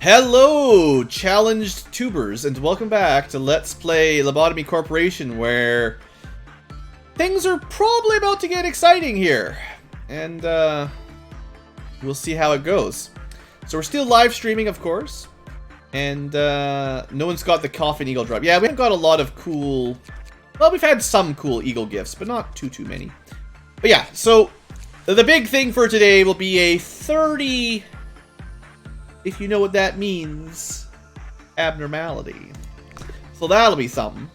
Hello, challenged tubers, and welcome back to Let's Play Lobotomy Corporation, where things are probably about to get exciting here, and we'll see how it goes. So we're still live streaming, of course, and no one's got the Coffin Eagle drop. Yeah, we haven't got a lot of cool... Well, we've had some cool Eagle gifts, but not too many. But yeah, so the big thing for today will be a 30... if you know what that means, abnormality. So that'll be something.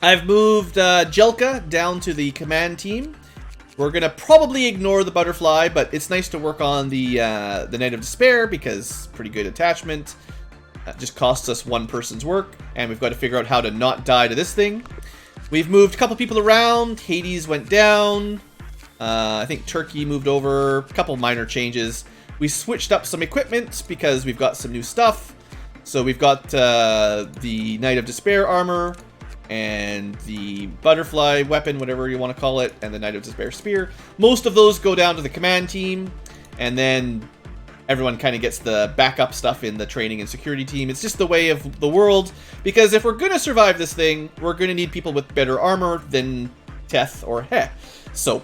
I've moved Jelka down to the command team. We're gonna probably ignore the butterfly, but it's nice to work on the Night of Despair because pretty good attachment. That just costs us one person's work, and we've got to figure out how to not die to this thing. We've moved a couple people around. Hades went down. I think Turkey moved over. A couple minor changes. We switched up some equipment because we've got some new stuff. So we've got the Night of Despair armor and the butterfly weapon, whatever you want to call it, and the Night of Despair spear. Most of those go down to the command team, and then everyone kind of gets the backup stuff in the training and security team. It's just the way of the world, because if we're going to survive this thing, we're going to need people with better armor than Teth or Heh. So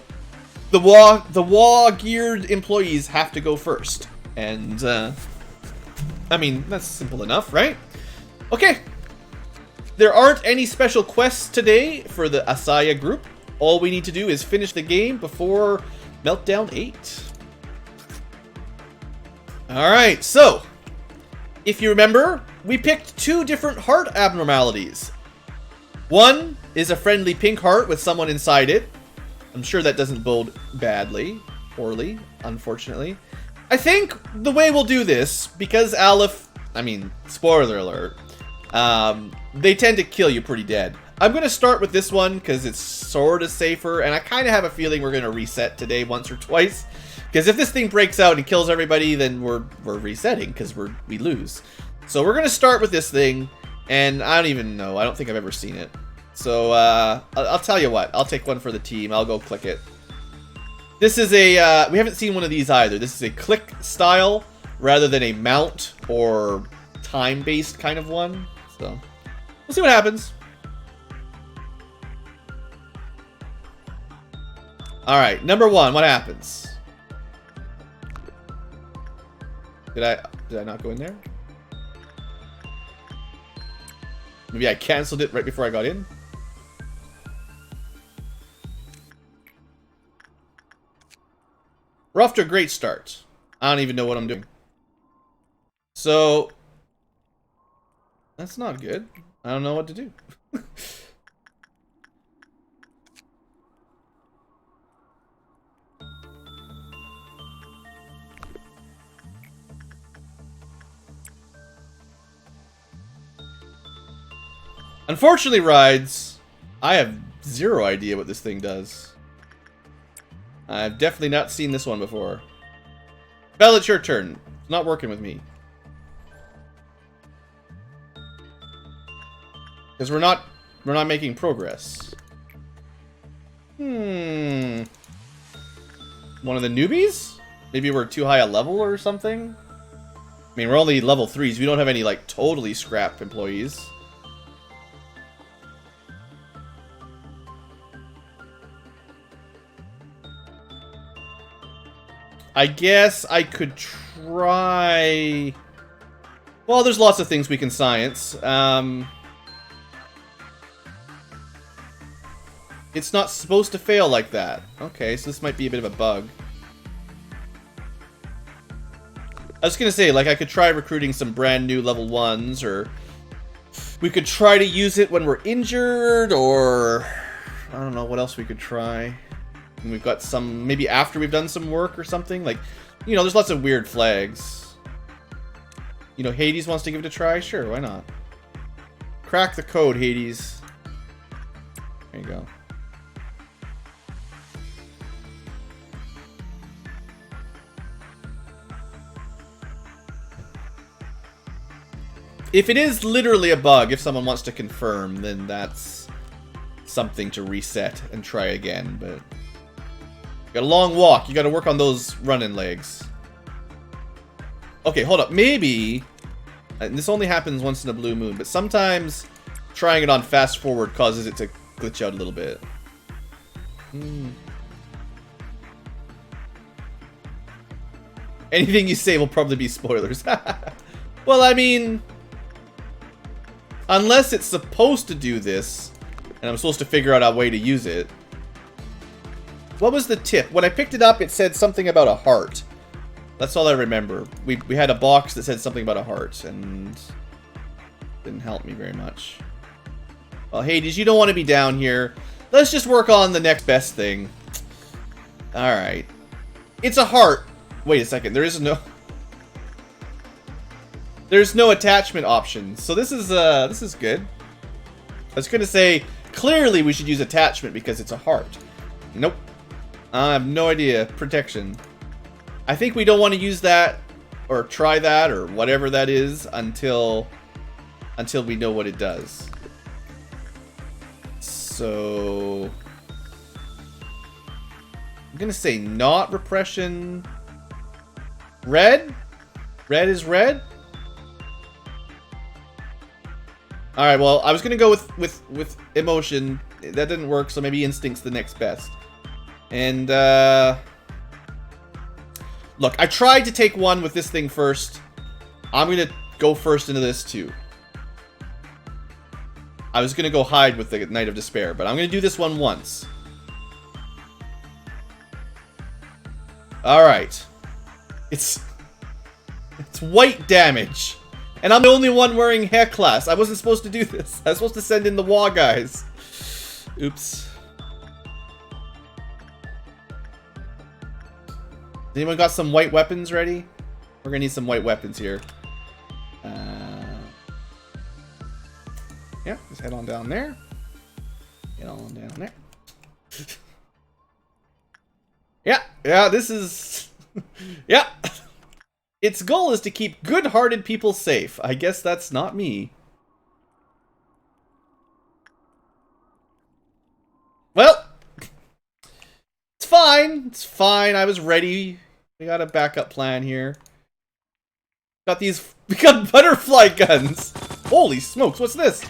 the WA geared employees have to go first. And, I mean, that's simple enough, right? Okay. There aren't any special quests today for the Asaya group. All we need to do is finish the game before Meltdown 8. Alright, so, if you remember, we picked two different heart abnormalities. One is a friendly pink heart with someone inside it. I'm sure that doesn't bode poorly, unfortunately. I think the way we'll do this, because Aleph, I mean, spoiler alert, they tend to kill you pretty dead. I'm going to start with this one because it's sort of safer, and I kind of have a feeling we're going to reset today once or twice. Because if this thing breaks out and kills everybody, then we're resetting because we lose. So we're going to start with this thing, and I don't even know. I don't think I've ever seen it. So, I'll tell you what. I'll take one for the team. I'll go click it. This is a, we haven't seen one of these either. This is a click style rather than a mount or time-based kind of one. So, we'll see what happens. Alright, number one, what happens? Did I not go in there? Maybe I canceled it right before I got in? We're off to a great start. I don't even know what I'm doing. So, that's not good. I don't know what to do. Unfortunately, Rides, I have zero idea what this thing does. I've definitely not seen this one before. Belle, it's your turn. It's not working with me. Because we're not making progress. One of the newbies? Maybe we're too high a level or something? I mean, we're only level 3s. We don't have any, like, totally scrap employees. I guess I could try... Well, there's lots of things we can science. It's not supposed to fail like that. Okay, so this might be a bit of a bug. I was gonna say, like, I could try recruiting some brand new level 1s, or... we could try to use it when we're injured, or... I don't know what else we could try. And we've got some, maybe after we've done some work or something. Like, you know, there's lots of weird flags. You know, Hades wants to give it a try? Sure, why not? Crack the code, Hades. There you go. If it is literally a bug, if someone wants to confirm, then that's something to reset and try again, but... got a long walk. You got to work on those running legs. Okay, hold up. Maybe And this only happens once in a blue moon, but sometimes trying it on fast forward causes it to glitch out a little bit. Anything you say will probably be spoilers. Well, I mean, unless it's supposed to do this, and I'm supposed to figure out a way to use it. What was the tip? When I picked it up, it said something about a heart. That's all I remember. We had a box that said something about a heart, and didn't help me very much. Well, Hades, you don't want to be down here. Let's just work on the next best thing. Alright. It's a heart. Wait a second. There's no attachment option. So this is good. I was gonna say, clearly we should use attachment because it's a heart. Nope. I have no idea. Protection. I think we don't want to use that or try that or whatever that is until we know what it does. So I'm gonna say not repression. Red? Red is red? Alright, well, I was gonna go with emotion. That didn't work, so maybe instinct's the next best. And look, I tried to take one with this thing first. I'm gonna go first into this too. I was gonna go hide with the Night of Despair, but I'm gonna do this one once. Alright. It's white damage. And I'm the only one wearing hair class. I wasn't supposed to do this. I was supposed to send in the Wa guys. Oops. Anyone got some white weapons ready? We're gonna need some white weapons here. Yeah, just head on down there. Head on down there. Yeah, this is... yeah. Its goal is to keep good-hearted people safe. I guess that's not me. Well, it's fine. It's fine. I was ready. We got a backup plan here. We got butterfly guns. Holy smokes, what's this?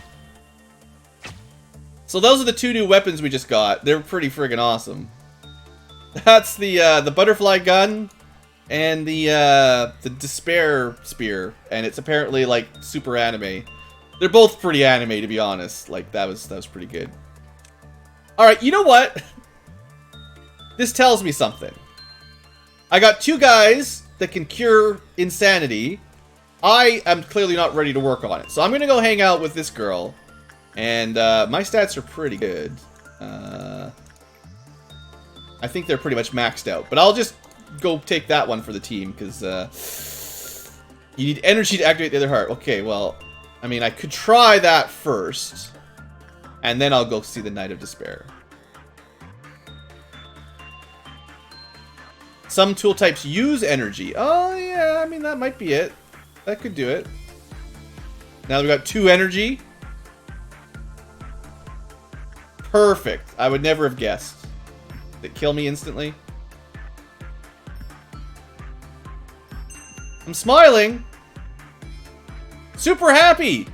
So those are the two new weapons we just got. They're pretty friggin' awesome. That's the butterfly gun and the despair spear, and it's apparently like super anime. They're both pretty anime, to be honest. Like that was pretty good. All right, you know what? This tells me something. I got two guys that can cure insanity. I am clearly not ready to work on it, so I'm gonna go hang out with this girl. And my stats are pretty good. I think they're pretty much maxed out. But I'll just go take that one for the team, because you need energy to activate the other heart. Okay, well, I mean, I could try that first. And then I'll go see the Night of Despair. Some tool types use energy. Oh, yeah, I mean, that might be it. That could do it. Now we've got 2 energy. Perfect. I would never have guessed. Did it kill me instantly? I'm smiling. Super happy.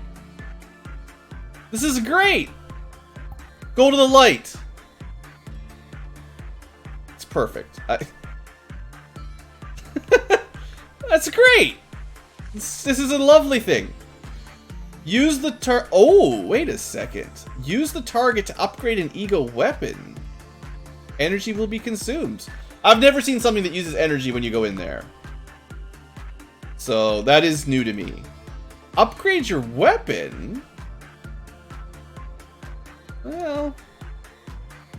This is great. Go to the light. It's perfect. That's great. This is a lovely thing. Use the oh, wait a second. Use the target to upgrade an ego weapon. Energy will be consumed. I've never seen something that uses energy when you go in there. So that is new to me. Upgrade your weapon? Well,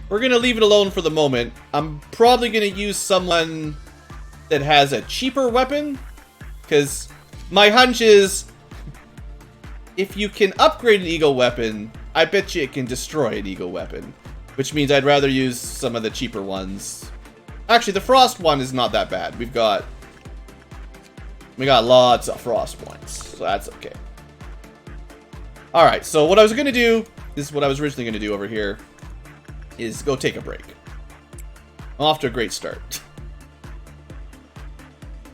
we're gonna leave it alone for the moment. I'm probably gonna use someone that has a cheaper weapon, because my hunch is if you can upgrade an ego weapon, I bet you it can destroy an ego weapon. Which means I'd rather use some of the cheaper ones. Actually, the frost one is not that bad. We got lots of frost points, so that's okay. Alright, so what I was gonna do, this is what I was originally gonna do over here, is go take a break. I'm off to a great start.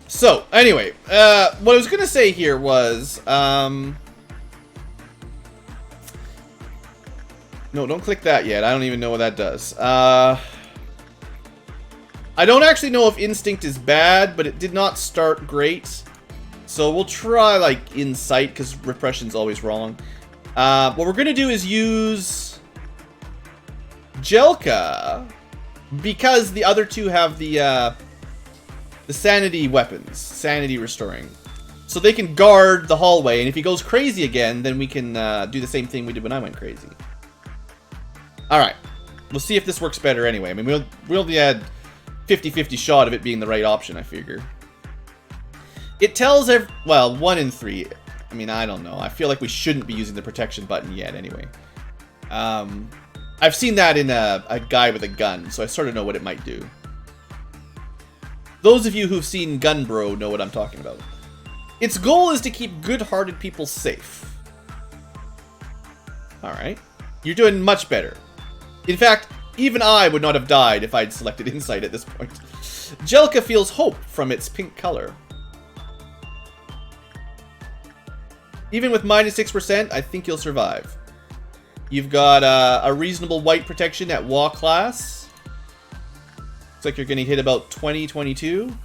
So, anyway, what I was going to say here was, no, don't click that yet. I don't even know what that does. I don't actually know if instinct is bad, but it did not start great. So we'll try, like, insight, because repression's always wrong. What we're going to do is use Jelka, because the other two have the sanity weapons, sanity restoring. So they can guard the hallway, and if he goes crazy again, then we can do the same thing we did when I went crazy. Alright, we'll see if this works better anyway. I mean, we only had 50-50 shot of it being the right option, I figure. It tells well, 1 in 3. I mean, I don't know. I feel like we shouldn't be using the protection button yet anyway. I've seen that in a guy with a gun, so I sort of know what it might do. Those of you who've seen Gun Bro know what I'm talking about. Its goal is to keep good-hearted people safe. Alright. You're doing much better. In fact, even I would not have died if I'd selected Insight at this point. Jelka feels hope from its pink color. Even with -6%, I think you'll survive. You've got a reasonable white protection at WA class. Looks like you're going to hit about 20, 22.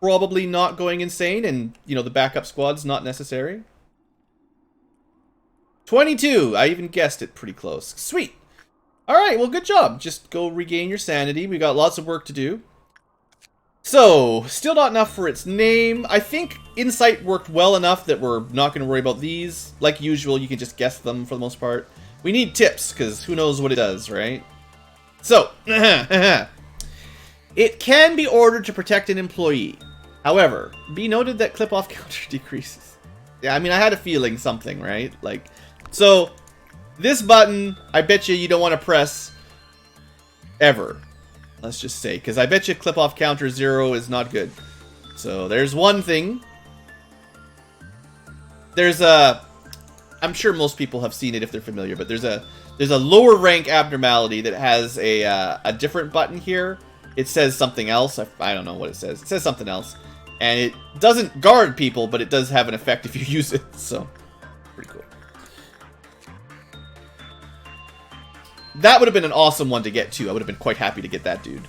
Probably not going insane, and, you know, the backup squad's not necessary. 22! I even guessed it pretty close. Sweet! Alright, well, good job. Just go regain your sanity. We got lots of work to do. So, still not enough for its name. I think Insight worked well enough that we're not going to worry about these. Like usual, you can just guess them for the most part. We need tips, because who knows what it does, right? So, it can be ordered to protect an employee. However, be noted that clip-off counter decreases. Yeah, I mean, I had a feeling something, right? Like, so, this button, I bet you don't want to press ever. Let's just say, because I bet you clip-off counter 0 is not good. So, there's one thing. There's a... I'm sure most people have seen it if they're familiar, but there's a lower rank abnormality that has a different button here. It says something else. I don't know what it says. It says something else. And it doesn't guard people, but it does have an effect if you use it. So, pretty cool. That would have been an awesome one to get, too. I would have been quite happy to get that dude.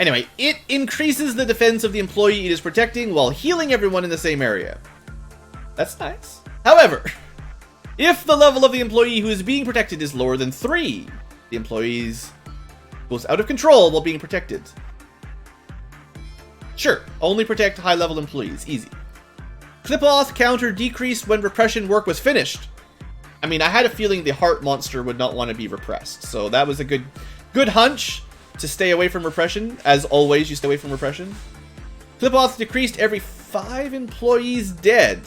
Anyway, it increases the defense of the employee it is protecting while healing everyone in the same area. That's nice. However, if the level of the employee who is being protected is lower than 3, the employee goes out of control while being protected. Sure, only protect high-level employees. Easy. Clip-off counter decreased when repression work was finished. I mean, I had a feeling the heart monster would not want to be repressed, so that was a good hunch to stay away from repression. As always, you stay away from repression. Clip-offs decreased every 5 employees dead.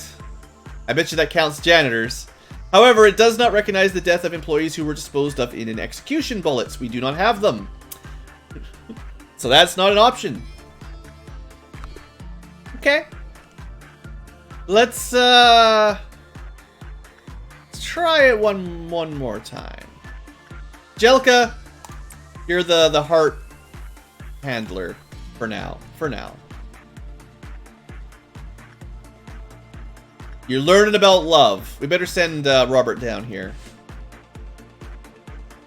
I bet you that counts janitors. However, it does not recognize the death of employees who were disposed of in an execution bullets. We do not have them. So that's not an option. Okay. Let's try it one more time. Jelka, you're the heart handler for now. You're learning about love. We better send Robert down here.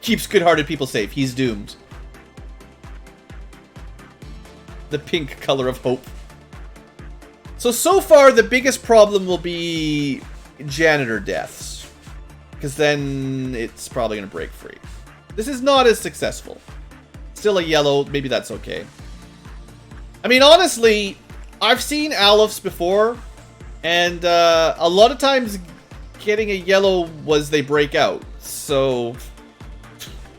Keeps good-hearted people safe. He's doomed. The pink color of hope. So far, the biggest problem will be janitor deaths. Because then it's probably going to break free. This is not as successful. Still a yellow. Maybe that's okay. I mean, honestly, I've seen Alophs before. And a lot of times getting a yellow was they break out. So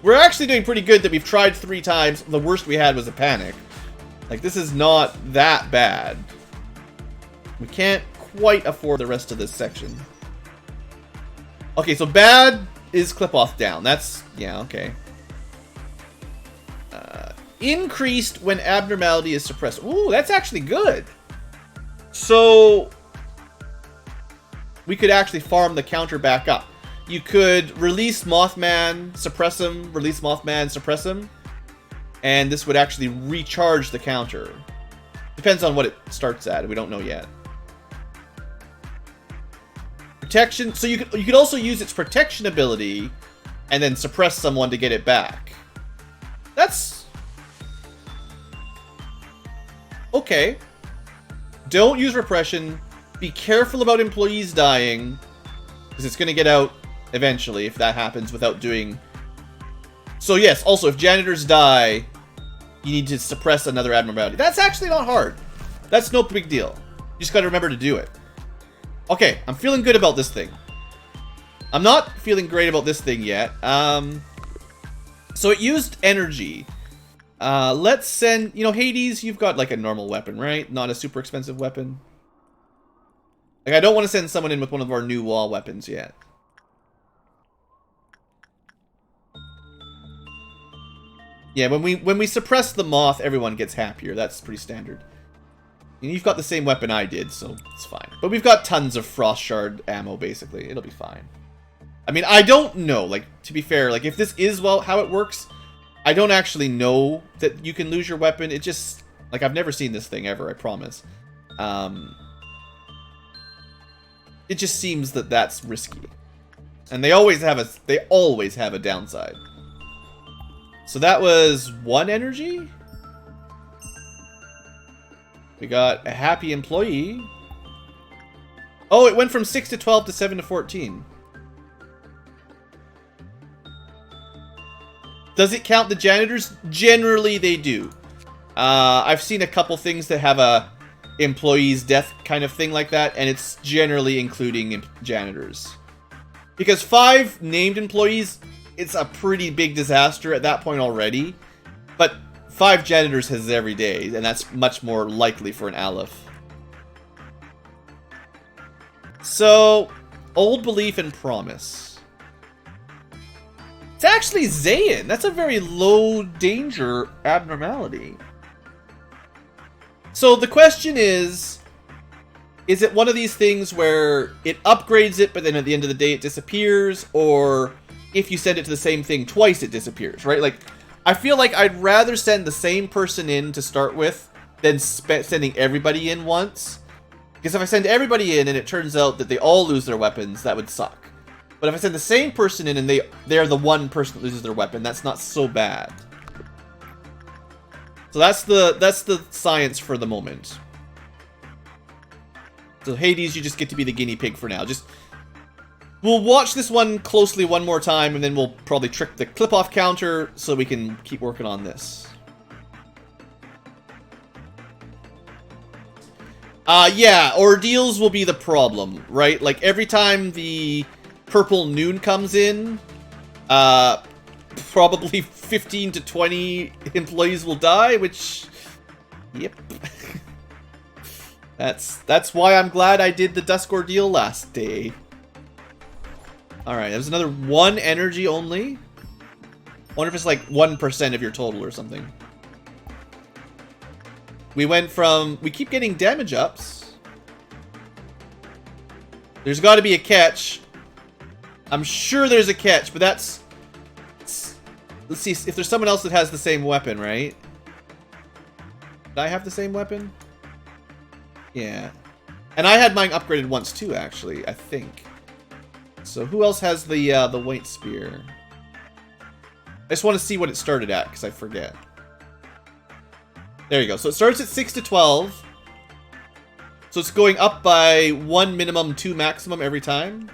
we're actually doing pretty good that we've tried 3 times. The worst we had was a panic. Like, this is not that bad. We can't quite afford the rest of this section. Okay, so bad is clip-off down. That's, yeah, okay. Increased when abnormality is suppressed. Ooh, that's actually good. So we could actually farm the counter back up. You could release Mothman, suppress him, release Mothman, suppress him. And this would actually recharge the counter. Depends on what it starts at. We don't know yet. Protection. So you could also use its protection ability and then suppress someone to get it back. That's okay. Don't use repression. Be careful about employees dying, because it's going to get out eventually if that happens without doing... So yes, also, if janitors die, you need to suppress another abnormality. That's actually not hard. That's no big deal. You just got to remember to do it. Okay, I'm feeling good about this thing. I'm not feeling great about this thing yet. So it used energy. Let's send... You know, Hades, you've got like a normal weapon, right? Not a super expensive weapon. Like, I don't want to send someone in with one of our new wall weapons yet. Yeah, when we suppress the moth, everyone gets happier. That's pretty standard. And you've got the same weapon I did, so it's fine. But we've got tons of frost shard ammo, basically. It'll be fine. I mean, I don't know. Like, to be fair, like, if this is, well, how it works, I don't actually know that you can lose your weapon. It just... Like, I've never seen this thing ever, I promise. It just seems that that's risky. And they always have a downside. So that was 1 energy. We got a happy employee. Oh, it went from 6 to 12 to 7 to 14. Does it count the janitors? Generally, they do. I've seen a couple things that have a employee's death kind of thing like that, and it's generally including janitors. Because 5 named employees, it's a pretty big disaster at that point already. But 5 janitors has every day, and that's much more likely for an Aleph. So, old belief and promise. It's actually Zayn. That's a very low danger abnormality. So the question is it one of these things where it upgrades it, but then at the end of the day it disappears? Or if you send it to the same thing twice, it disappears, right? Like, I feel like I'd rather send the same person in to start with than sending everybody in once. Because if I send everybody in and it turns out that they all lose their weapons, that would suck. But if I send the same person in and they're the one person that loses their weapon, that's not so bad. So that's the science for the moment. So Hades, you just get to be the guinea pig for now. We'll watch this one closely one more time, and then we'll probably trick the clip-off counter so we can keep working on this. Yeah, ordeals will be the problem, right? Like, every time the purple noon comes in, probably 15 to 20 employees will die, which... Yep. That's why I'm glad I did the Dusk Ordeal last day. Alright, there's another 1 energy only. Wonder if it's like 1% of your total or something. We went from... We keep getting damage ups. There's got to be a catch. I'm sure there's a catch, but that's... Let's see if there's someone else that has the same weapon, right? Did I have the same weapon? Yeah. And I had mine upgraded once too, actually, I think. So who else has the white spear? I just want to see what it started at, because I forget. There you go. So it starts at 6 to 12. So it's going up by 1 minimum, 2 maximum every time.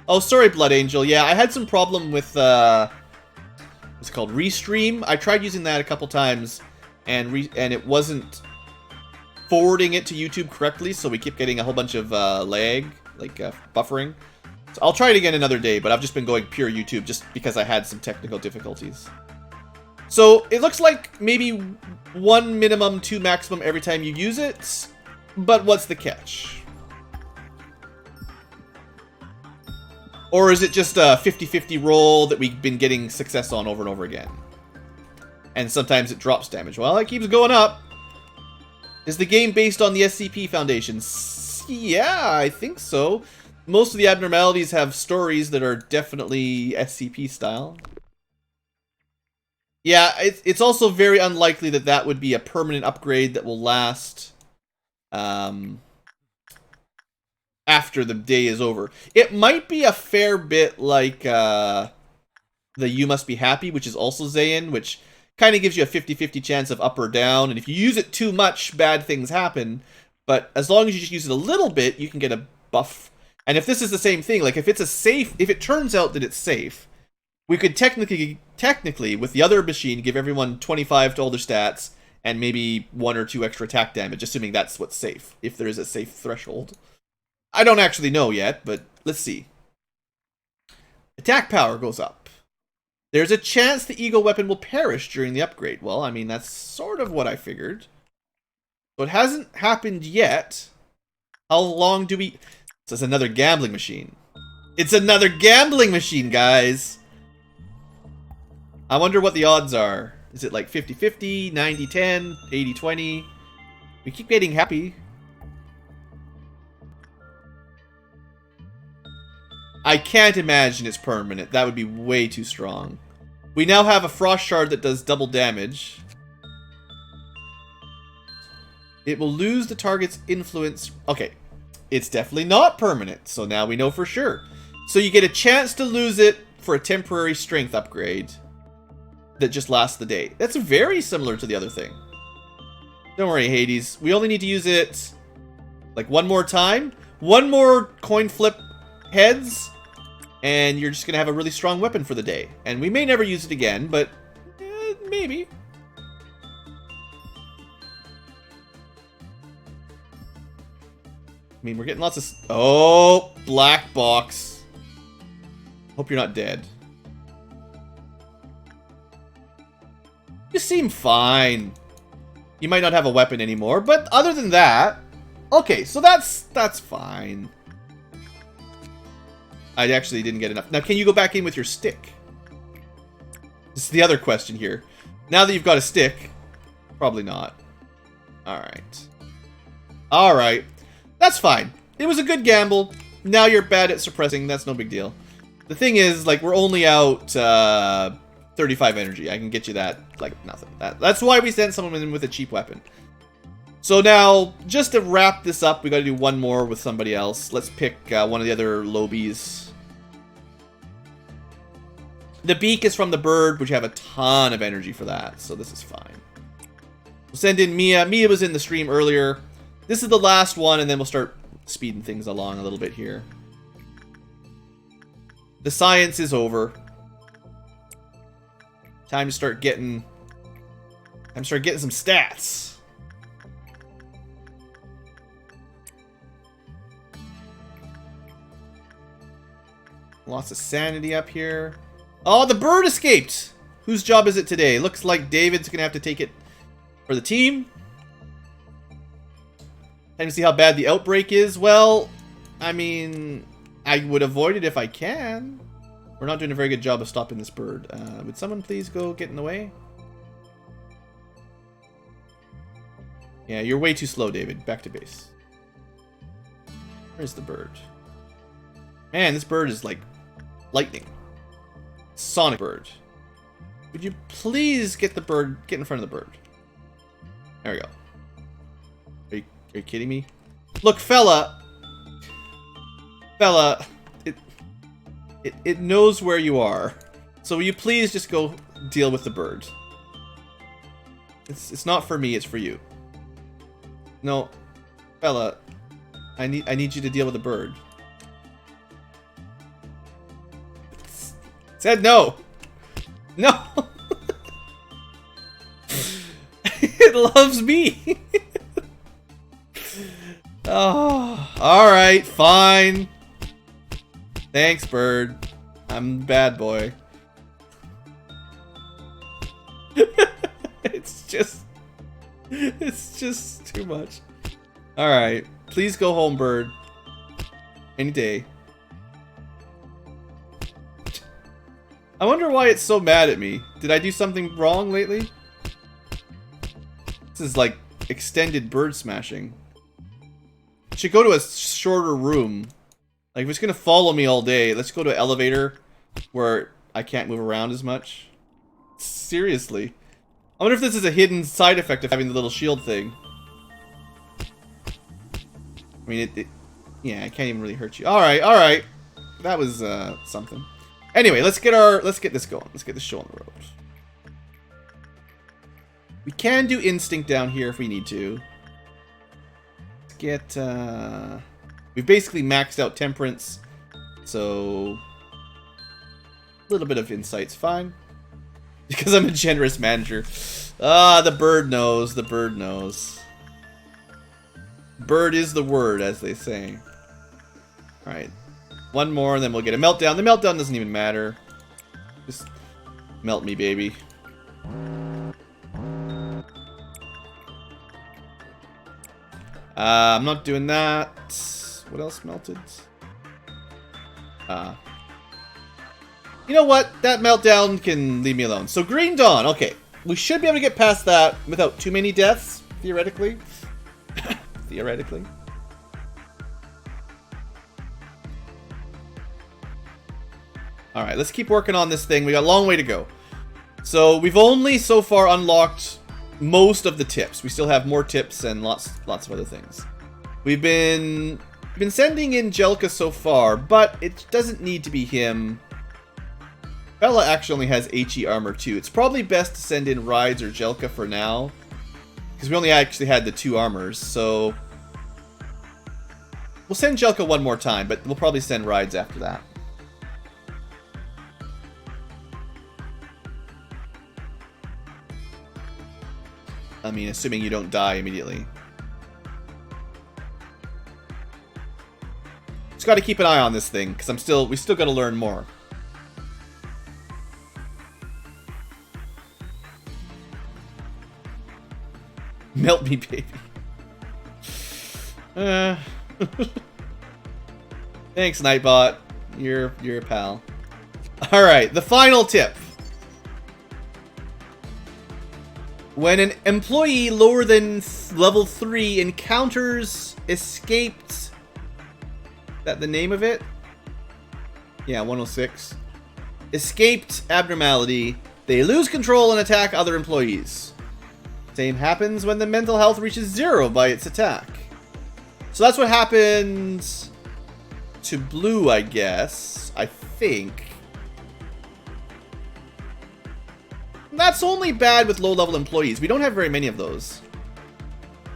Oh, sorry, Blood Angel. Yeah, I had some problem with, what's it called? Restream. I tried using that a couple times, and it wasn't forwarding it to YouTube correctly, so we keep getting a whole bunch of lag, like buffering. So I'll try it again another day, but I've just been going pure YouTube just because I had some technical difficulties. So it looks like maybe 1 minimum, 2 maximum every time you use it, but what's the catch? Or is it just a 50-50 roll that we've been getting success on over and over again? And sometimes it drops damage. Well, it keeps going up. Is the game based on the SCP Foundations? Yeah, I think so. Most of the abnormalities have stories that are definitely SCP style. Yeah, it's also very unlikely that that would be a permanent upgrade that will last after the day is over. It might be a fair bit like the You Must Be Happy, which is also Zayn, which kind of gives you a 50-50 chance of up or down, and if you use it too much, bad things happen. But as long as you just use it a little bit, you can get a buff. And if this is the same thing, like if it's a safe, if it turns out that it's safe, we could technically, with the other machine, give everyone 25 to all their stats, and maybe 1 or 2 extra attack damage, assuming that's what's safe, if there is a safe threshold. I don't actually know yet, but let's see. Attack power goes up. There's a chance the Eagle weapon will perish during the upgrade. Well, I mean, that's sort of what I figured. So it hasn't happened yet. How long do we... So it's another gambling machine. It's another gambling machine, guys! I wonder what the odds are. Is it like 50-50, 90-10, 80-20? We keep getting happy. I can't imagine it's permanent. That would be way too strong. We now have a Frost Shard that does double damage. It will lose the target's influence. Okay, it's definitely not permanent, so now we know for sure. So you get a chance to lose it for a temporary strength upgrade that just lasts the day. That's very similar to the other thing. Don't worry, Hades. We only need to use it like one more time. One more coin flip heads, and you're just going to have a really strong weapon for the day. And we may never use it again, but maybe. I mean, we're getting lots of... Oh, black box. Hope you're not dead. You seem fine. You might not have a weapon anymore, but other than that... Okay, so that's fine. I actually didn't get enough. Now, can you go back in with your stick? This is the other question here. Now that you've got a stick... Probably not. Alright. Alright. That's fine. It was a good gamble. Now you're bad at suppressing. That's no big deal. The thing is, like, we're only out 35 energy. I can get you that like nothing. That's why we sent someone in with a cheap weapon. So now, just to wrap this up, we got to do one more with somebody else. Let's pick one of the other Lobies. The beak is from the bird, which have a ton of energy for that, so this is fine. We'll send in Mia. Mia was in the stream earlier. This is the last one, and then we'll start speeding things along a little bit here. The science is over. Time to start getting... some stats. Lots of sanity up here. Oh, the bird escaped! Whose job is it today? Looks like David's gonna have to take it for the team. Time to see how bad the outbreak is. Well, I mean, I would avoid it if I can. We're not doing a very good job of stopping this bird. Would someone please go get in the way? Yeah, you're way too slow, David. Back to base. Where's the bird? Man, this bird is like lightning. Sonic bird. Would you please get the bird, get in front of the bird? There we go. Are you kidding me? Look, fella, it knows where you are. So will you please just go deal with the bird? It's not for me, it's for you. No, fella, I need you to deal with the bird. Said no. No. It loves me. Oh, alright, fine. Thanks, bird. I'm a bad boy. It's just too much. Alright, please go home, bird. Any day. I wonder why it's so mad at me. Did I do something wrong lately? This is like extended bird smashing. Should go to a shorter room. Like, if it's gonna follow me all day, let's go to an elevator where I can't move around as much. Seriously. I wonder if this is a hidden side effect of having the little shield thing. I mean, yeah, it can't even really hurt you. Alright, alright. That was, something. Anyway, let's get this going. Let's get this show on the road. We can do instinct down here if we need to. Let's get, we've basically maxed out temperance, so a little bit of insight's fine. Because I'm a generous manager. Ah, the bird knows, the bird knows. Bird is the word, as they say. Alright. One more, and then we'll get a meltdown. The meltdown doesn't even matter. Just melt me, baby. I'm not doing that. What else melted? You know what? That meltdown can leave me alone. So Green Dawn. Okay. We should be able to get past that without too many deaths, theoretically. Theoretically. Alright, let's keep working on this thing. We got a long way to go. So we've only so far unlocked most of the tips. We still have more tips and lots of other things. We've been sending in Jelka so far, but it doesn't need to be him. Bella actually only has HE armor too. It's probably best to send in Rides or Jelka for now, because we only actually had the 2 armors, so we'll send Jelka one more time, but we'll probably send Rides after that. I mean, assuming you don't die immediately. Just got to keep an eye on this thing, because we still got to learn more. Melt me, baby. Thanks, Nightbot. You're a pal. All right, the final tip. When an employee lower than level 3 encounters escaped... Is that the name of it? Yeah, 106. Escaped abnormality. They lose control and attack other employees. Same happens when the mental health reaches 0 by its attack. So that's what happens to Blue, I guess. I think. That's only bad with low-level employees. We don't have very many of those.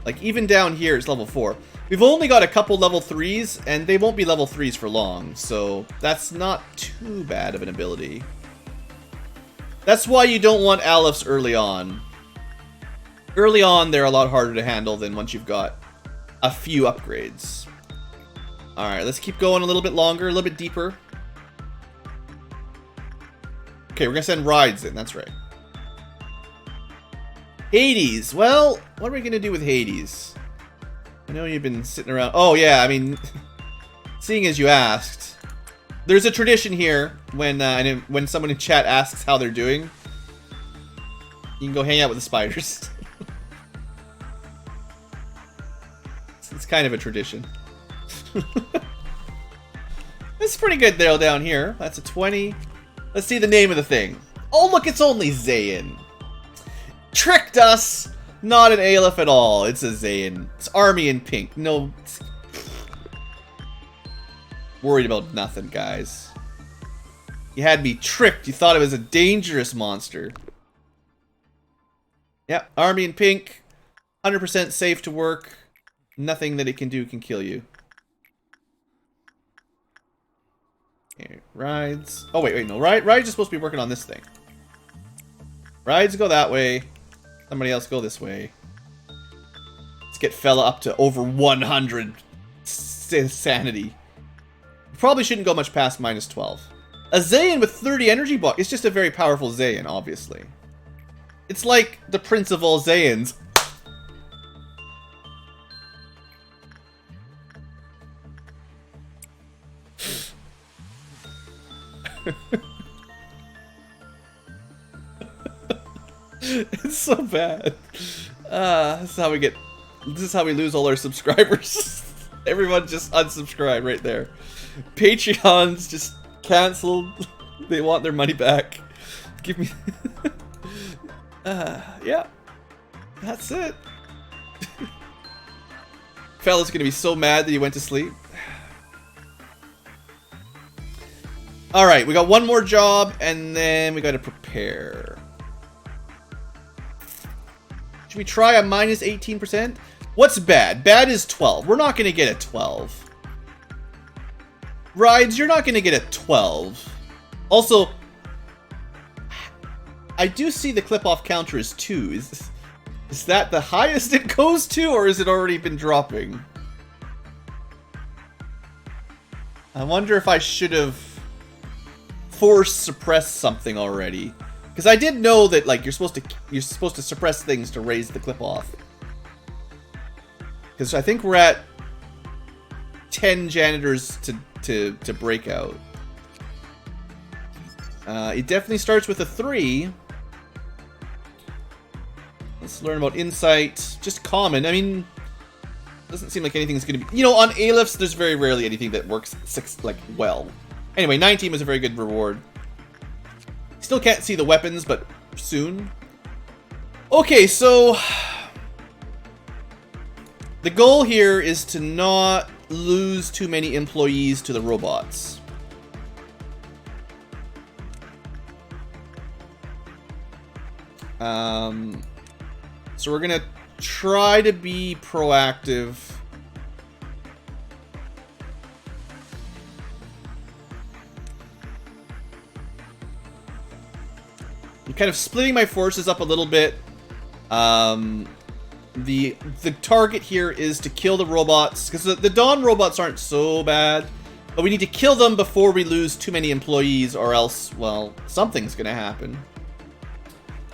Like, even down here, it's level 4. We've only got a couple level 3s, and they won't be level 3s for long, so that's not too bad of an ability. That's why you don't want Alephs early on. Early on, they're a lot harder to handle than once you've got a few upgrades. Alright, let's keep going a little bit longer, a little bit deeper. Okay, we're gonna send Rides in, that's right. Hades. Well, what are we going to do with Hades? I know you've been sitting around... Oh, yeah, I mean... seeing as you asked... There's a tradition here when someone in chat asks how they're doing. You can go hang out with the spiders. It's kind of a tradition. It's pretty good there down here. That's a 20. Let's see the name of the thing. Oh, look, it's only Zayn. Tricked us! Not an Aleph at all. It's a Zayn. It's army in pink. No. Worried about nothing, guys. You had me tricked. You thought it was a dangerous monster. Yep, army in pink. 100% safe to work. Nothing that it can do can kill you. Okay, Rides. Oh, wait, no. Rides is supposed to be working on this thing. Rides go that way. Somebody else go this way. Let's get fella up to over 100 sanity. Probably shouldn't go much past minus 12. A Zayn with 30 energy bar. It's just a very powerful Zayn, obviously. It's like the Prince of all Zayans. It's so bad. This is how we get. This is how we lose all our subscribers. Everyone just unsubscribe right there. Patreons just canceled. They want their money back. Give me. Yeah. That's it. Fella's gonna be so mad that he went to sleep. Alright, we got one more job, and then we gotta prepare. Should we try a minus 18%? What's bad? Bad is 12. We're not gonna get a 12. Rides, you're not gonna get a 12. Also, I do see the clip-off counter is 2. Is that the highest it goes to, or has it already been dropping? I wonder if I should have force suppressed something already, because I did know that like you're supposed to suppress things to raise the clip-off. Because I think we're at 10 janitors to break out. It definitely starts with a 3. Let's learn about insight. Just common. I mean, doesn't seem like anything's going to be... You know, on A-lifts, there's very rarely anything that works well. Anyway, 19 was a very good reward. Still can't see the weapons, but soon. Okay, so... The goal here is to not lose too many employees to the robots. So we're gonna try to be proactive. I'm kind of splitting my forces up a little bit. The target here is to kill the robots, because the Dawn robots aren't so bad, but we need to kill them before we lose too many employees, or else, well, something's gonna happen.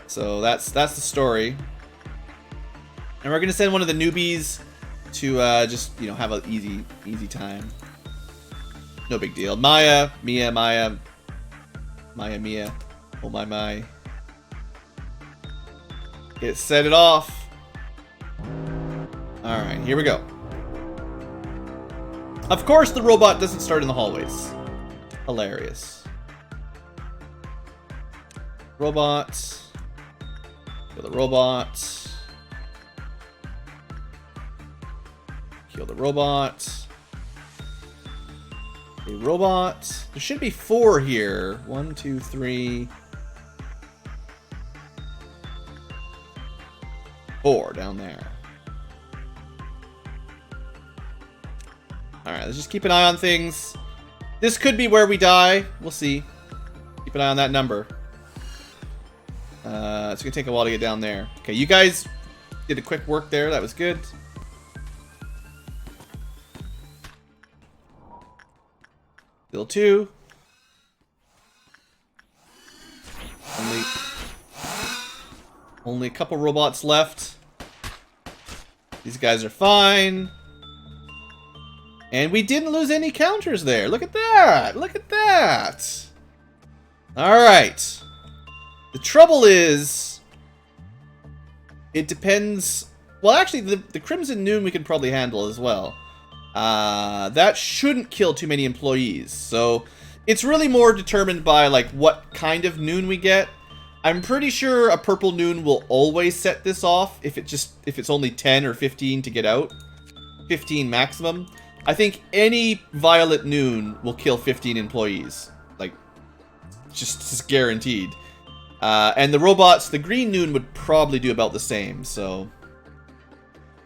So that's the story. And we're gonna send one of the newbies to just, you know, have an easy time. No big deal. Maya, Mia. Oh my. It set it off. Alright, here we go. Of course the robot doesn't start in the hallways. Hilarious. Robot. Kill the robot. Kill the robot. A robot. There should be 4 here. 1, 2, 3. 4 down there. Alright, let's just keep an eye on things. This could be where we die. We'll see. Keep an eye on that number. It's gonna take a while to get down there. Okay, you guys did a quick work there. That was good. Still 2. Only a couple robots left. These guys are fine. And we didn't lose any counters there. Look at that. Look at that. Alright. The trouble is, it depends... Well, actually, the Crimson Noon we can probably handle as well. That shouldn't kill too many employees. So, it's really more determined by, like, what kind of Noon we get. I'm pretty sure a Purple Noon will always set this off if it's only 10 or 15 to get out. 15 maximum. I think any Violet Noon will kill 15 employees. Like, just guaranteed. And the robots, the Green Noon would probably do about the same, so...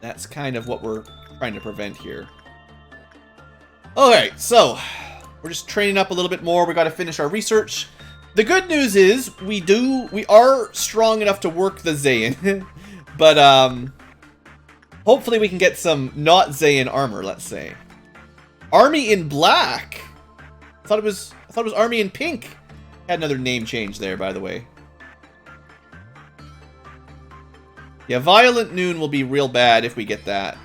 That's kind of what we're trying to prevent here. Alright, so... We're just training up a little bit more. We gotta finish our research. The good news is, we are strong enough to work the Zayn. But, hopefully we can get some not Zayn armor, let's say. Army in black? I thought it was Army in pink. Had another name change there, by the way. Yeah, Violent Noon will be real bad if we get that.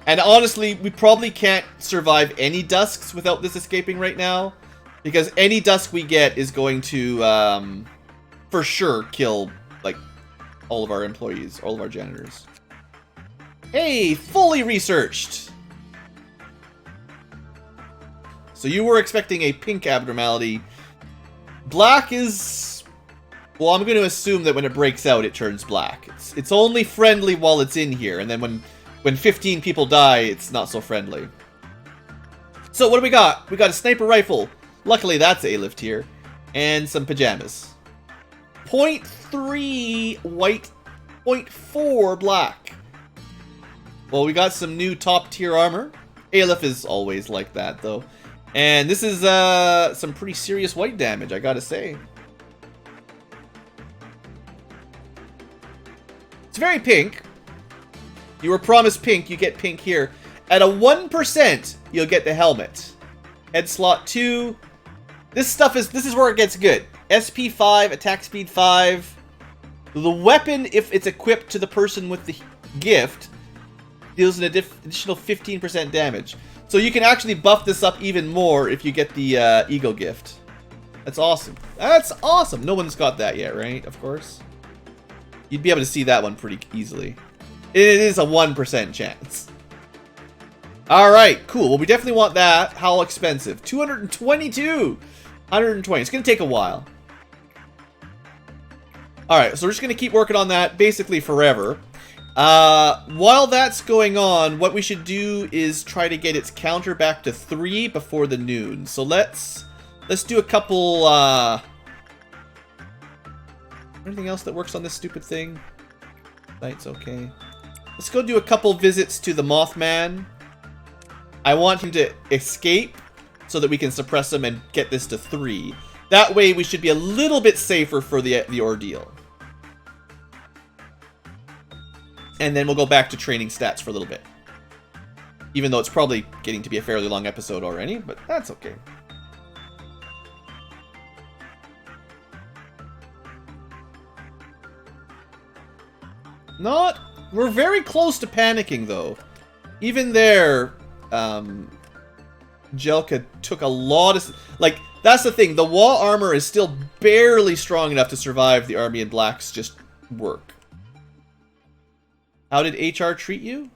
And honestly, we probably can't survive any Dusks without this escaping right now. Because any Dusk we get is going to, for sure, kill, like, all of our employees, all of our janitors. Hey, fully researched! So you were expecting a pink abnormality. Black is Well, I'm going to assume that when it breaks out, it turns black. It's only friendly while it's in here, and then when 15 people die, it's not so friendly. So what do we got? We got a sniper rifle. Luckily, that's A-lift here. And some pajamas. 0.3 white, 0.4 black. Well, we got some new top-tier armor. A-lift is always like that, though. And this is some pretty serious white damage, I gotta say. It's very pink. You were promised pink, you get pink here. At a 1%, you'll get the helmet. Head slot 2. This is where it gets good. SP 5, attack speed 5. The weapon, if it's equipped to the person with the gift, deals an additional 15% damage. So you can actually buff this up even more if you get the Eagle gift. That's awesome. That's awesome. No one's got that yet, right? Of course. You'd be able to see that one pretty easily. It is a 1% chance. Alright, cool. Well, we definitely want that. How expensive? 222! 120. It's going to take a while. Alright, so we're just going to keep working on that basically forever. While that's going on, what we should do is try to get its counter back to 3 before the noon. So let's do a couple, anything else that works on this stupid thing? Night's okay. Let's go do a couple visits to the Mothman. I want him to escape so that we can suppress him and get this to 3. That way we should be a little bit safer for the ordeal. And then we'll go back to training stats for a little bit. Even though it's probably getting to be a fairly long episode already, but that's okay. We're very close to panicking, though. Even there, Jelka took a lot of... Like, that's the thing. The wall armor is still barely strong enough to survive the Army in Black's just work. How did HR treat you?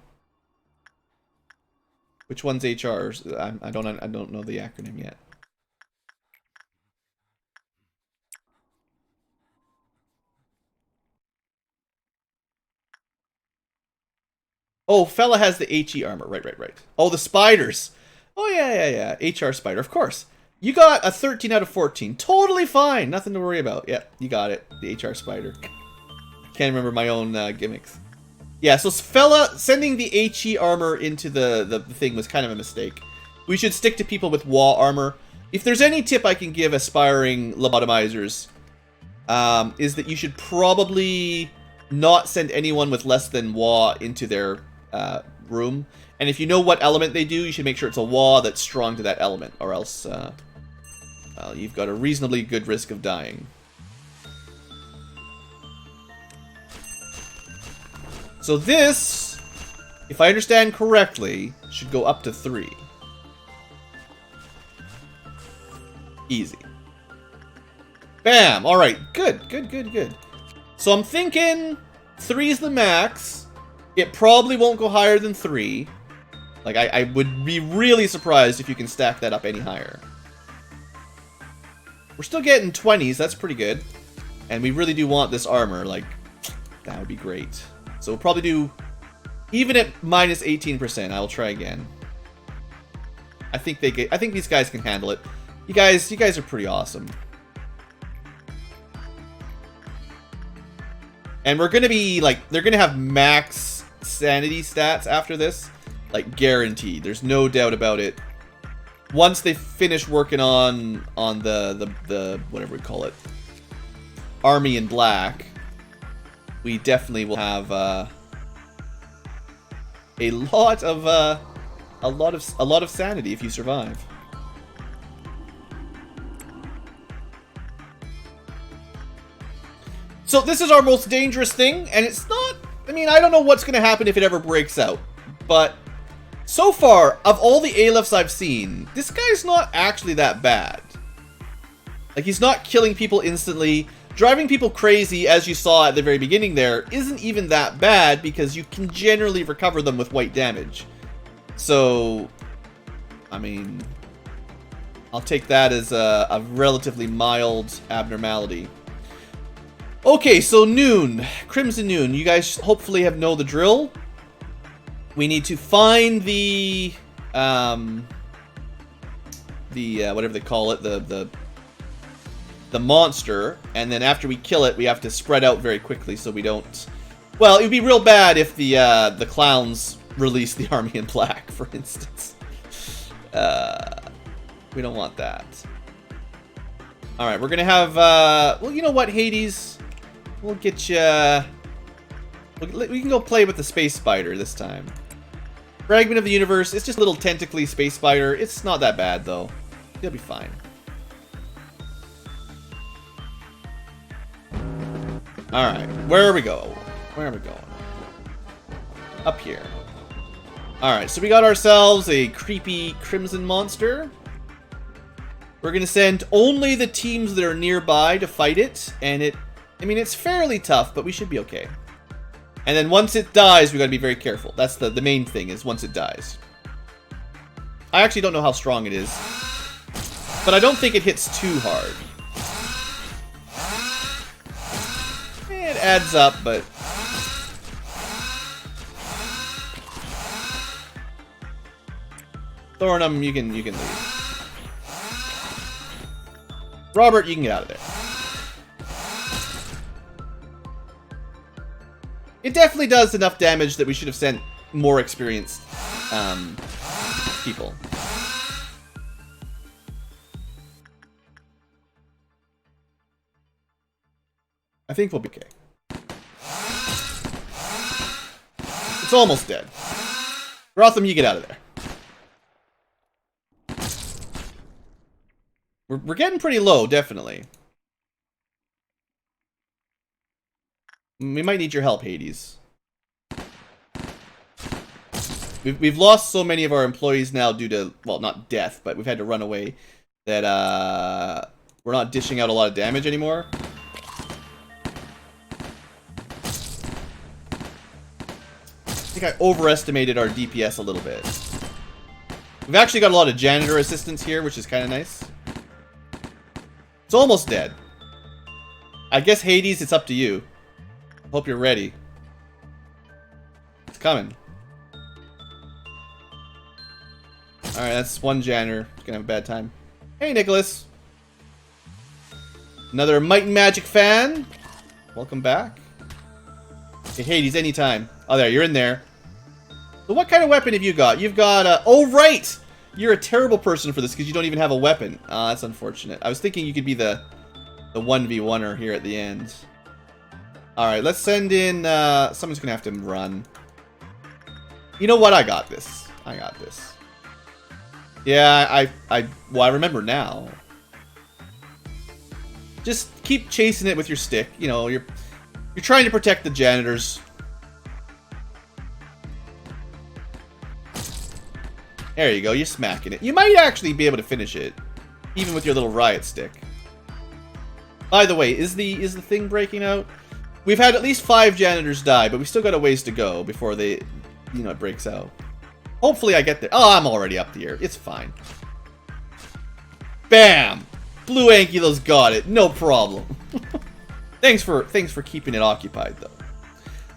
Which one's HR? I don't know the acronym yet. Oh, fella has the HE armor. Right. Oh, the spiders. Oh, yeah. HR spider, of course. You got a 13 out of 14. Totally fine. Nothing to worry about. Yeah, you got it. The HR spider. Can't remember my own gimmicks. Yeah, so fella, sending the HE armor into the thing was kind of a mistake. We should stick to people with WA armor. If there's any tip I can give aspiring lobotomizers, is that you should probably not send anyone with less than WA into their room. And if you know what element they do, you should make sure it's a WA that's strong to that element, or else you've got a reasonably good risk of dying. So this, if I understand correctly, should go up to 3. Easy. Bam! Alright, good. So I'm thinking 3 is the max. It probably won't go higher than 3. Like, I would be really surprised if you can stack that up any higher. We're still getting 20s, that's pretty good. And we really do want this armor, like, that would be great. So we'll probably do, even at minus 18%, I'll try again. I think these guys can handle it. You guys are pretty awesome. And we're gonna be, like, they're gonna have max sanity stats after this. Like, guaranteed. There's no doubt about it. Once they finish working on the whatever we call it, Army in Black, we definitely will have a lot of sanity if you survive. So this is our most dangerous thing, and it's not... I mean, I don't know what's going to happen if it ever breaks out, but so far, of all the A-lifts I've seen, this guy's not actually that bad. Like, he's not killing people instantly. Driving people crazy, as you saw at the very beginning there, isn't even that bad because you can generally recover them with white damage. So, I mean, I'll take that as a relatively mild abnormality. Okay, so noon. Crimson Noon. You guys hopefully have know the drill. We need to find the whatever they call it, the monster, and then after we kill it, we have to spread out very quickly so we don't. Well, it would be real bad if the clowns release the army in black, for instance. We don't want that. All right, we're gonna have. Well, you know what, Hades, we'll get you. We can go play with the space spider this time. Fragment of the universe. It's just a little tentacly space spider. It's not that bad though. It'll be fine. All right, where are we going? Where are we going? Up here. All right, so we got ourselves a creepy crimson monster. We're gonna send only the teams that are nearby to fight it, and I mean, it's fairly tough, but we should be okay. And then once it dies, we gotta be very careful. That's the main thing, is once it dies. I actually don't know how strong it is, but I don't think it hits too hard. It adds up, but Thornum, you can leave. Robert, you can get out of there. It definitely does enough damage that we should have sent more experienced people. I think we'll be okay. It's almost dead. Rotham, you get out of there. We're getting pretty low, definitely. We might need your help, Hades. We've lost so many of our employees now due to, well, not death, but we've had to run away, that we're not dishing out a lot of damage anymore. I think I overestimated our DPS a little bit. We've actually got a lot of janitor assistance here, which is kind of nice. It's almost dead. I guess, Hades, it's up to you. Hope you're ready. It's coming. Alright, that's one janitor. He's gonna have a bad time. Hey, Nicholas. Another Might and Magic fan. Welcome back. Hey, Hades, anytime. Oh, there, you're in there. So what kind of weapon have you got? You've got, oh, right! You're a terrible person for this because you don't even have a weapon. That's unfortunate. I was thinking you could be the 1v1er here at the end. Alright, let's send in, someone's gonna have to run. You know what? I got this. I got this. Yeah, well, I remember now. Just keep chasing it with your stick. You know, you're trying to protect the janitors. There you go, you're smacking it. You might actually be able to finish it, even with your little riot stick. By the way, is the thing breaking out? We've had at least 5 janitors die, but we still got a ways to go before they, you know, it breaks out. Hopefully I get there. Oh, I'm already up here. It's fine. Bam! BlueAnkylo's got it. No problem. Thanks for keeping it occupied, though.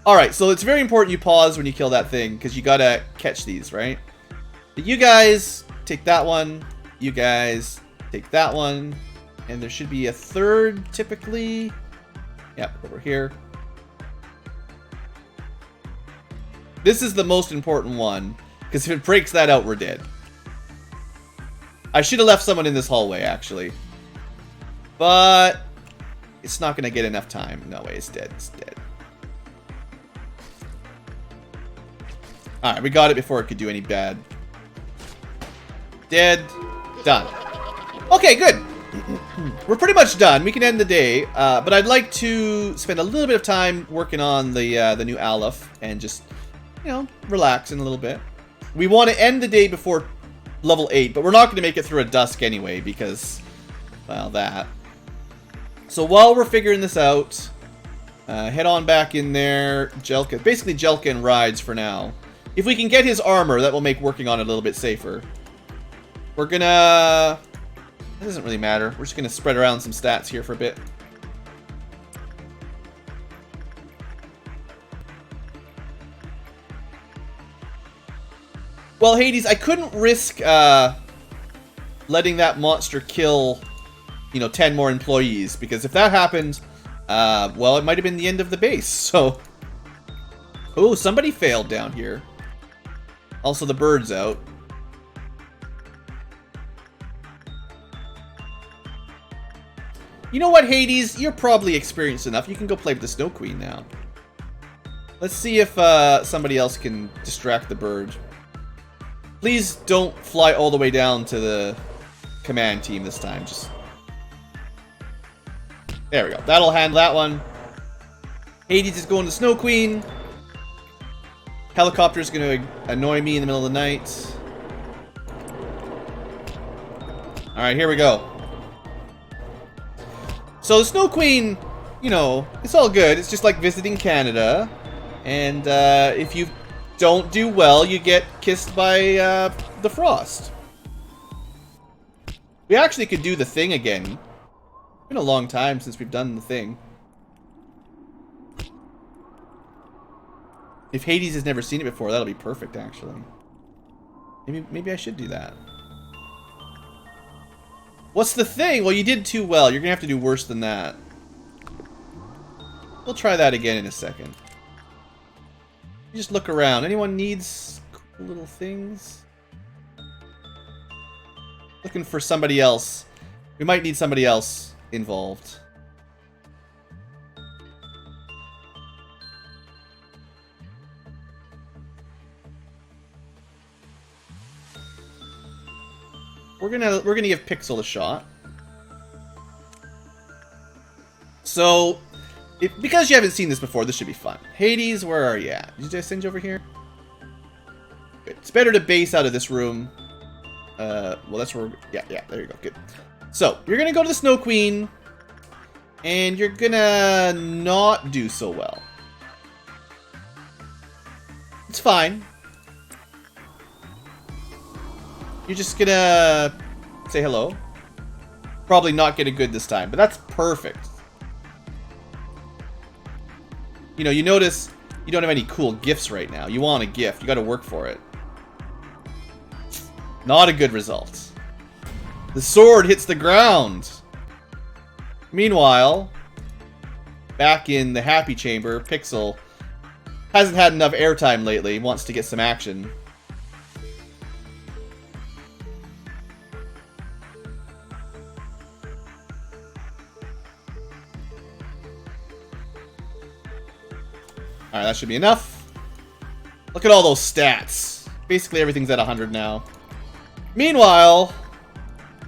Alright, so it's very important you pause when you kill that thing, because you gotta catch these, right? But you guys take that one. You guys take that one. And there should be a third, typically. Yep, over here. This is the most important one, because if it breaks that out, we're dead. I should have left someone in this hallway, actually. But it's not going to get enough time. No way, it's dead. It's dead. Alright, we got it before it could do any bad. Dead. Done. Okay, good. We're pretty much done. We can end the day, but I'd like to spend a little bit of time working on the new Aleph and just, you know, relaxing a little bit. We want to end the day before level 8, but we're not going to make it through a dusk anyway because, well, that. So while we're figuring this out, head on back in there. Jelka, basically Jelka and Rides for now. If we can get his armor, that will make working on it a little bit safer. We're gonna... It doesn't really matter. We're just gonna spread around some stats here for a bit. Well, Hades, I couldn't risk letting that monster kill, 10 more employees, because if that happened, well, it might have been the end of the base, so... Oh, somebody failed down here. Also, the bird's out. You know what, Hades? You're probably experienced enough. You can go play with the Snow Queen now. Let's see if somebody else can distract the bird. Please don't fly all the way down to the command team this time. Just... There we go. That'll handle that one. Hades is going to Snow Queen. Helicopter's going to annoy me in the middle of the night. Alright, here we go. So the Snow Queen, it's all good. It's just like visiting Canada. And if you don't do well, you get kissed by the frost. We actually could do the thing again. It's been a long time since we've done the thing. If Hades has never seen it before, that'll be perfect, actually. Maybe I should do that. What's the thing? Well, you did too well. You're gonna have to do worse than that. We'll try that again in a second. You just look around. Anyone needs cool little things? Looking for somebody else. We might need somebody else involved. We're gonna give Pixel a shot. So, because you haven't seen this before, this should be fun. Hades, where are you at? Did I send you over here? Good. It's better to base out of this room. Well, that's where... Yeah, there you go. Good. So, you're gonna go to the Snow Queen, and you're gonna not do so well. It's fine. You're just gonna say hello. Probably not get a good this time, but that's perfect. You notice you don't have any cool gifts right now. You want a gift. You gotta work for it. Not a good result. The sword hits the ground. Meanwhile, back in the happy chamber, Pixel hasn't had enough airtime lately. Wants to get some action. Alright, that should be enough. Look at all those stats. Basically everything's at 100 now. Meanwhile,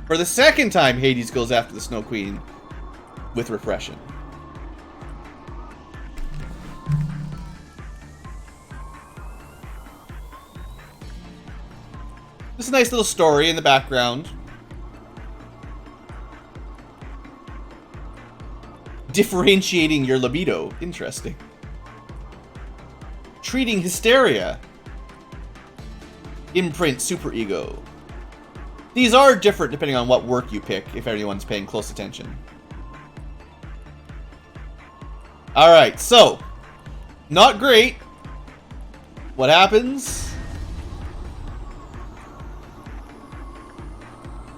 for the second time, Hades goes after the Snow Queen with repression. There's a nice little story in the background. Differentiating your libido. Interesting. Treating hysteria. Imprint superego. These are different depending on what work you pick, if anyone's paying close attention. Alright, so. Not great. What happens?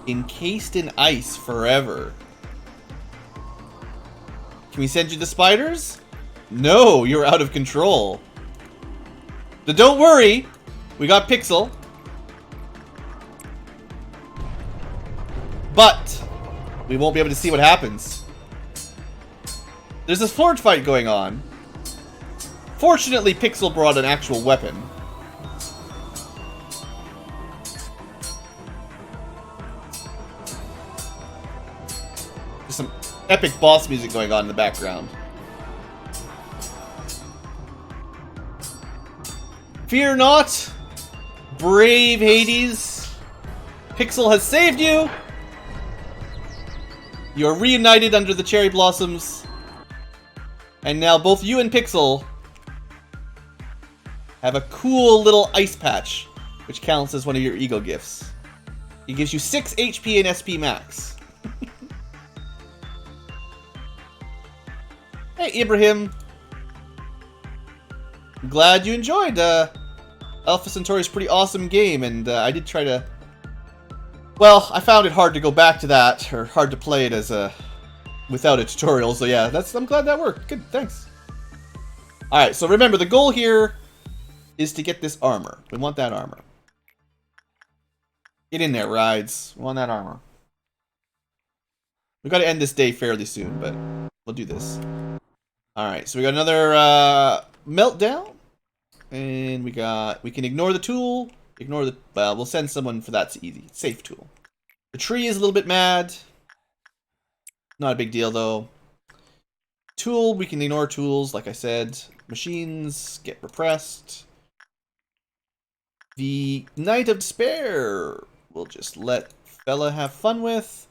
Encased in ice forever. Can we send you the spiders? No, you're out of control. But don't worry, we got Pixel. But we won't be able to see what happens. There's a sword fight going on. Fortunately, Pixel brought an actual weapon. There's some epic boss music going on in the background. Fear not, brave Hades. Pixel has saved you. You're reunited under the cherry blossoms. And now both you and Pixel have a cool little ice patch, which counts as one of your ego gifts. It gives you 6 HP and SP max. Hey, Ibrahim. I'm glad you enjoyed Alpha Centauri is a pretty awesome game, and I did try to... Well, I found it hard to go back to that, or hard to play it as a... without a tutorial, so yeah, I'm glad that worked. Good, thanks. Alright, so remember, the goal here is to get this armor. We want that armor. Get in there, Rides. We want that armor. We gotta end this day fairly soon, but we'll do this. Alright, so we got another meltdown. And we can ignore the tool. Well, we'll send someone for that's easy. Safe tool. The tree is a little bit mad. Not a big deal, though. Tool, we can ignore tools, like I said. Machines get repressed. The Knight of Despair, we'll just let fella have fun with.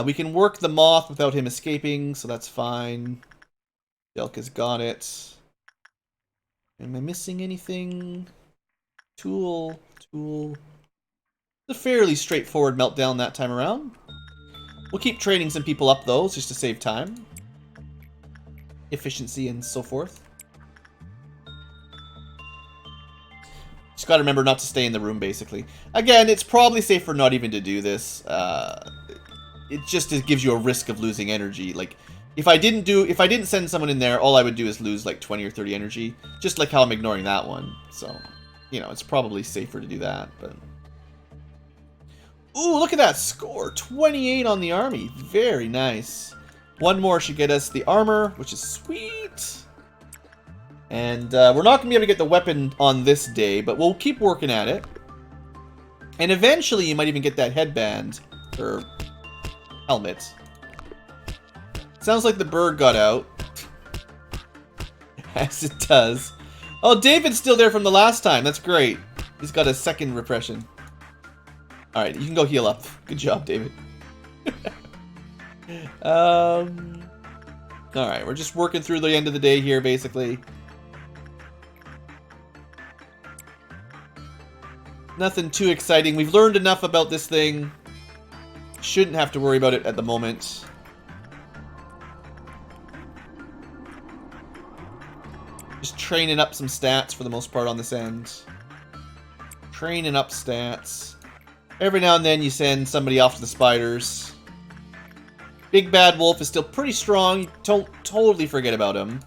We can work the moth without him escaping, so that's fine. Delka's got it. Am I missing anything? Tool. It's a fairly straightforward meltdown that time around. We'll keep training some people up, though, just to save time. Efficiency and so forth. Just gotta remember not to stay in the room, basically. Again, it's probably safer not even to do this. It just gives you a risk of losing energy. Like, if I didn't send someone in there, all I would do is lose like 20 or 30 energy. Just like how I'm ignoring that one. So, you know, it's probably safer to do that, but... Ooh, look at that score! 28 on the army. Very nice. One more should get us the armor, which is sweet. And we're not going to be able to get the weapon on this day, but we'll keep working at it. And eventually you might even get that headband, or helmet. Sounds like the bird got out. As it does. Oh, David's still there from the last time. That's great. He's got a second repression. Alright, you can go heal up. Good job, David. Alright, we're just working through the end of the day here, basically. Nothing too exciting. We've learned enough about this thing. Shouldn't have to worry about it at the moment. Just training up some stats for the most part on this end. Training up stats. Every now and then you send somebody off to the spiders. Big Bad Wolf is still pretty strong. Don't totally forget about him.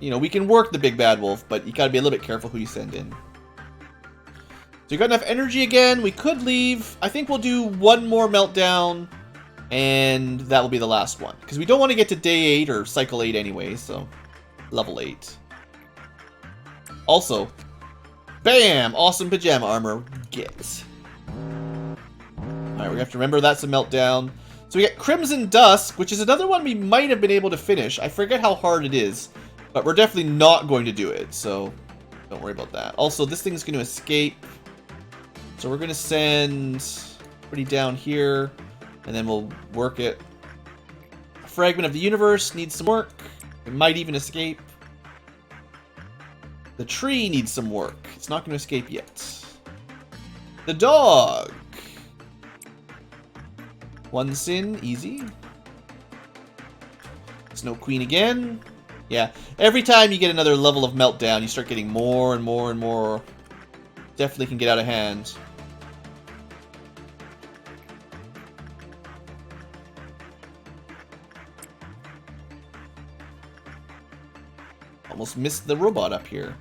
You know, we can work the Big Bad Wolf, but you gotta be a little bit careful who you send in. So you got enough energy again. We could leave. I think we'll do one more meltdown, and that will be the last one. Because we don't want to get to day 8 or cycle 8 anyway, so level 8. Also, bam! Awesome pajama armor. Get. Alright, we have to remember that's a meltdown. So we get Crimson Dusk, which is another one we might have been able to finish. I forget how hard it is, but we're definitely not going to do it, so don't worry about that. Also, this thing's going to escape. So we're going to send pretty down here, and then we'll work it. A Fragment of the Universe needs some work. It might even escape. The tree needs some work. It's not going to escape yet. The dog. One sin, easy. Snow Queen again. Yeah, every time you get another level of meltdown, you start getting more and more and more. Definitely can get out of hand. Almost missed the robot up here.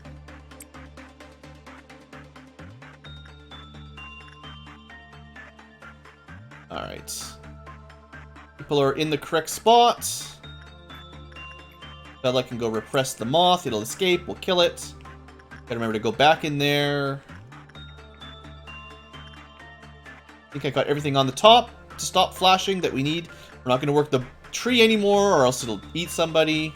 Alright. People are in the correct spot. Bella can go repress the moth. It'll escape. We'll kill it. Gotta remember to go back in there. I think I got everything on the top to stop flashing that we need. We're not going to work the tree anymore, or else it'll eat somebody.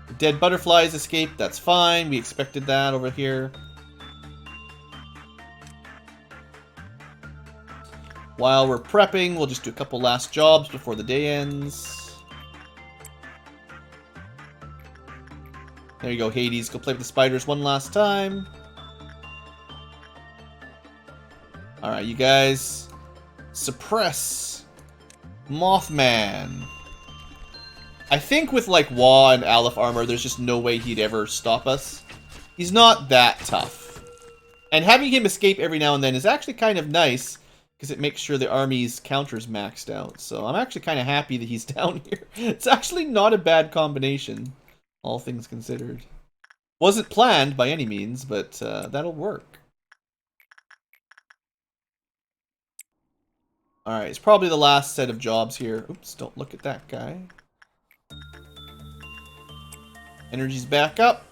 The dead butterflies escaped. That's fine. We expected that over here. While we're prepping, we'll just do a couple last jobs before the day ends. There you go, Hades. Go play with the spiders one last time. Alright, you guys. Suppress Mothman. I think with like Wa and Aleph armor, there's just no way he'd ever stop us. He's not that tough. And having him escape every now and then is actually kind of nice, because it makes sure the army's counter's maxed out. So I'm actually kind of happy that he's down here. It's actually not a bad combination, all things considered. Wasn't planned by any means, but that'll work. Alright, it's probably the last set of jobs here. Oops, don't look at that guy. Energy's back up.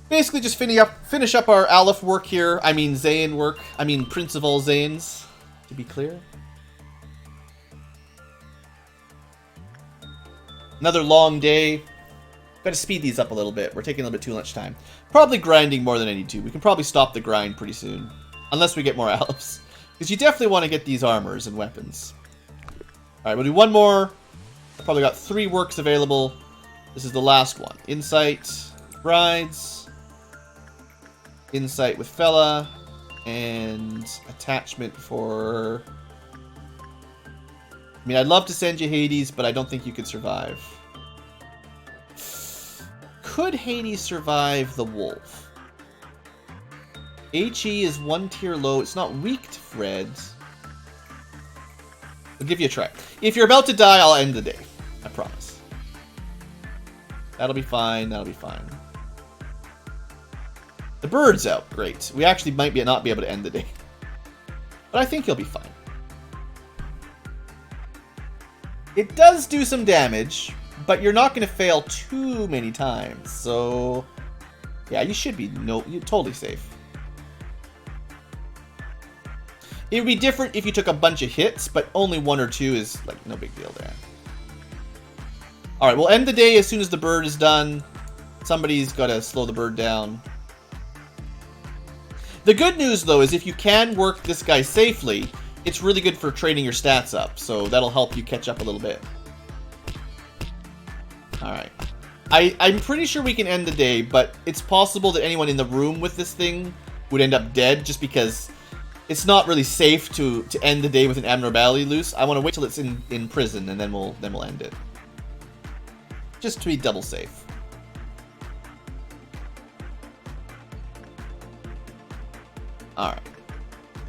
Basically just finish up our Aleph work here. I mean Zayn work. I mean Prince of all Zayns, to be clear. Another long day. Gotta speed these up a little bit. We're taking a little bit too much time. Probably grinding more than I need to. We can probably stop the grind pretty soon. Unless we get more Alephs. Because you definitely want to get these armors and weapons. Alright, we'll do one more. I've probably got 3 works available. This is the last one. Insight, brides, insight with fella, and attachment for... I mean, I'd love to send you Hades, but I don't think you could survive. Could Hades survive the wolf? HE is 1 tier low. It's not weak to Freds. I'll give you a try. If you're about to die, I'll end the day. I promise. That'll be fine. That'll be fine. The bird's out. Great. We actually might not be able to end the day. But I think he'll be fine. It does do some damage, but you're not going to fail too many times. So, yeah, you should be you're totally safe. It would be different if you took a bunch of hits, but only 1 or 2 is, like, no big deal there. Alright, we'll end the day as soon as the bird is done. Somebody's got to slow the bird down. The good news, though, is if you can work this guy safely, it's really good for trading your stats up, so that'll help you catch up a little bit. Alright. I'm pretty sure we can end the day, but it's possible that anyone in the room with this thing would end up dead, just because it's not really safe to end the day with an abnormality loose. I want to wait till it's in prison, and then we'll end it. Just to be double safe. Alright.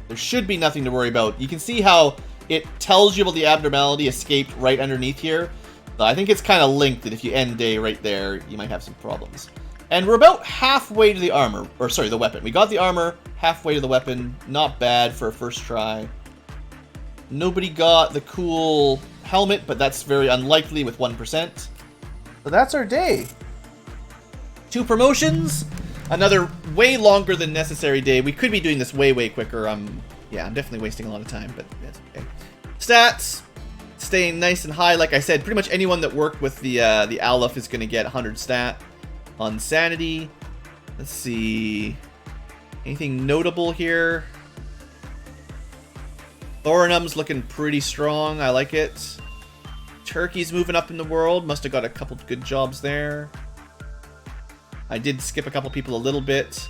There should be nothing to worry about. You can see how it tells you about the abnormality escaped right underneath here. So I think it's kind of linked that if you end day right there, you might have some problems. And we're about halfway to the armor. Or sorry, the weapon. We got the armor, halfway to the weapon. Not bad for a first try. Nobody got the cool helmet, but that's very unlikely with 1%. So that's our day. 2 promotions. Another way longer than necessary day. We could be doing this way, way quicker. Yeah, I'm definitely wasting a lot of time, but that's okay. Stats. Staying nice and high. Like I said, pretty much anyone that worked with the Aleph is going to get 100 stat. On sanity. Let's see. Anything notable here? Thorinum's looking pretty strong. I like it. Turkey's moving up in the world. Must have got a couple good jobs there. I did skip a couple people a little bit.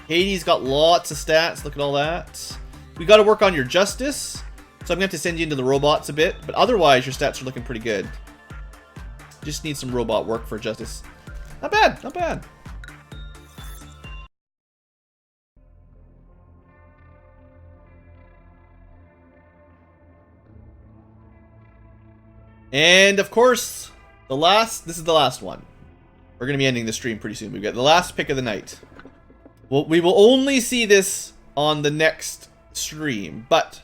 Hades got lots of stats. Look at all that. We got to work on your justice. So I'm going to have to send you into the robots a bit. But otherwise, your stats are looking pretty good. Just need some robot work for justice. Not bad. Not bad. And of course, this is the last one. We're going to be ending the stream pretty soon. We've got the last pick of the night. Well, we will only see this on the next stream, but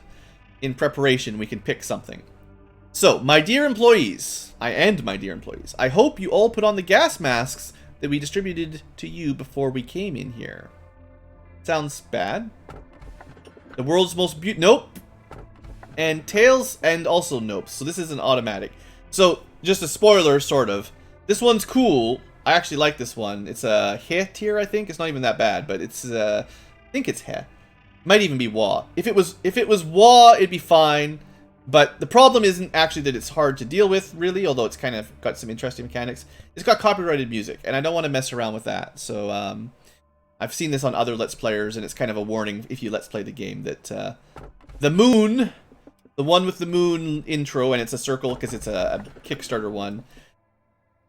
in preparation, we can pick something. So, my dear employees, I hope you all put on the gas masks that we distributed to you before we came in here. Sounds bad. The world's most nope. And tails, and also nope. So this is an automatic. So, just a spoiler, sort of. This one's cool. I actually like this one. It's a He tier, I think. It's not even that bad, but it's I think it's He. Might even be Wa. If it was Wa, it'd be fine. But the problem isn't actually that it's hard to deal with, really, although it's kind of got some interesting mechanics. It's got copyrighted music, and I don't want to mess around with that. So, I've seen this on other Let's Players, and it's kind of a warning if you Let's Play the game that the moon the one with the moon intro, and it's a circle because it's a Kickstarter one,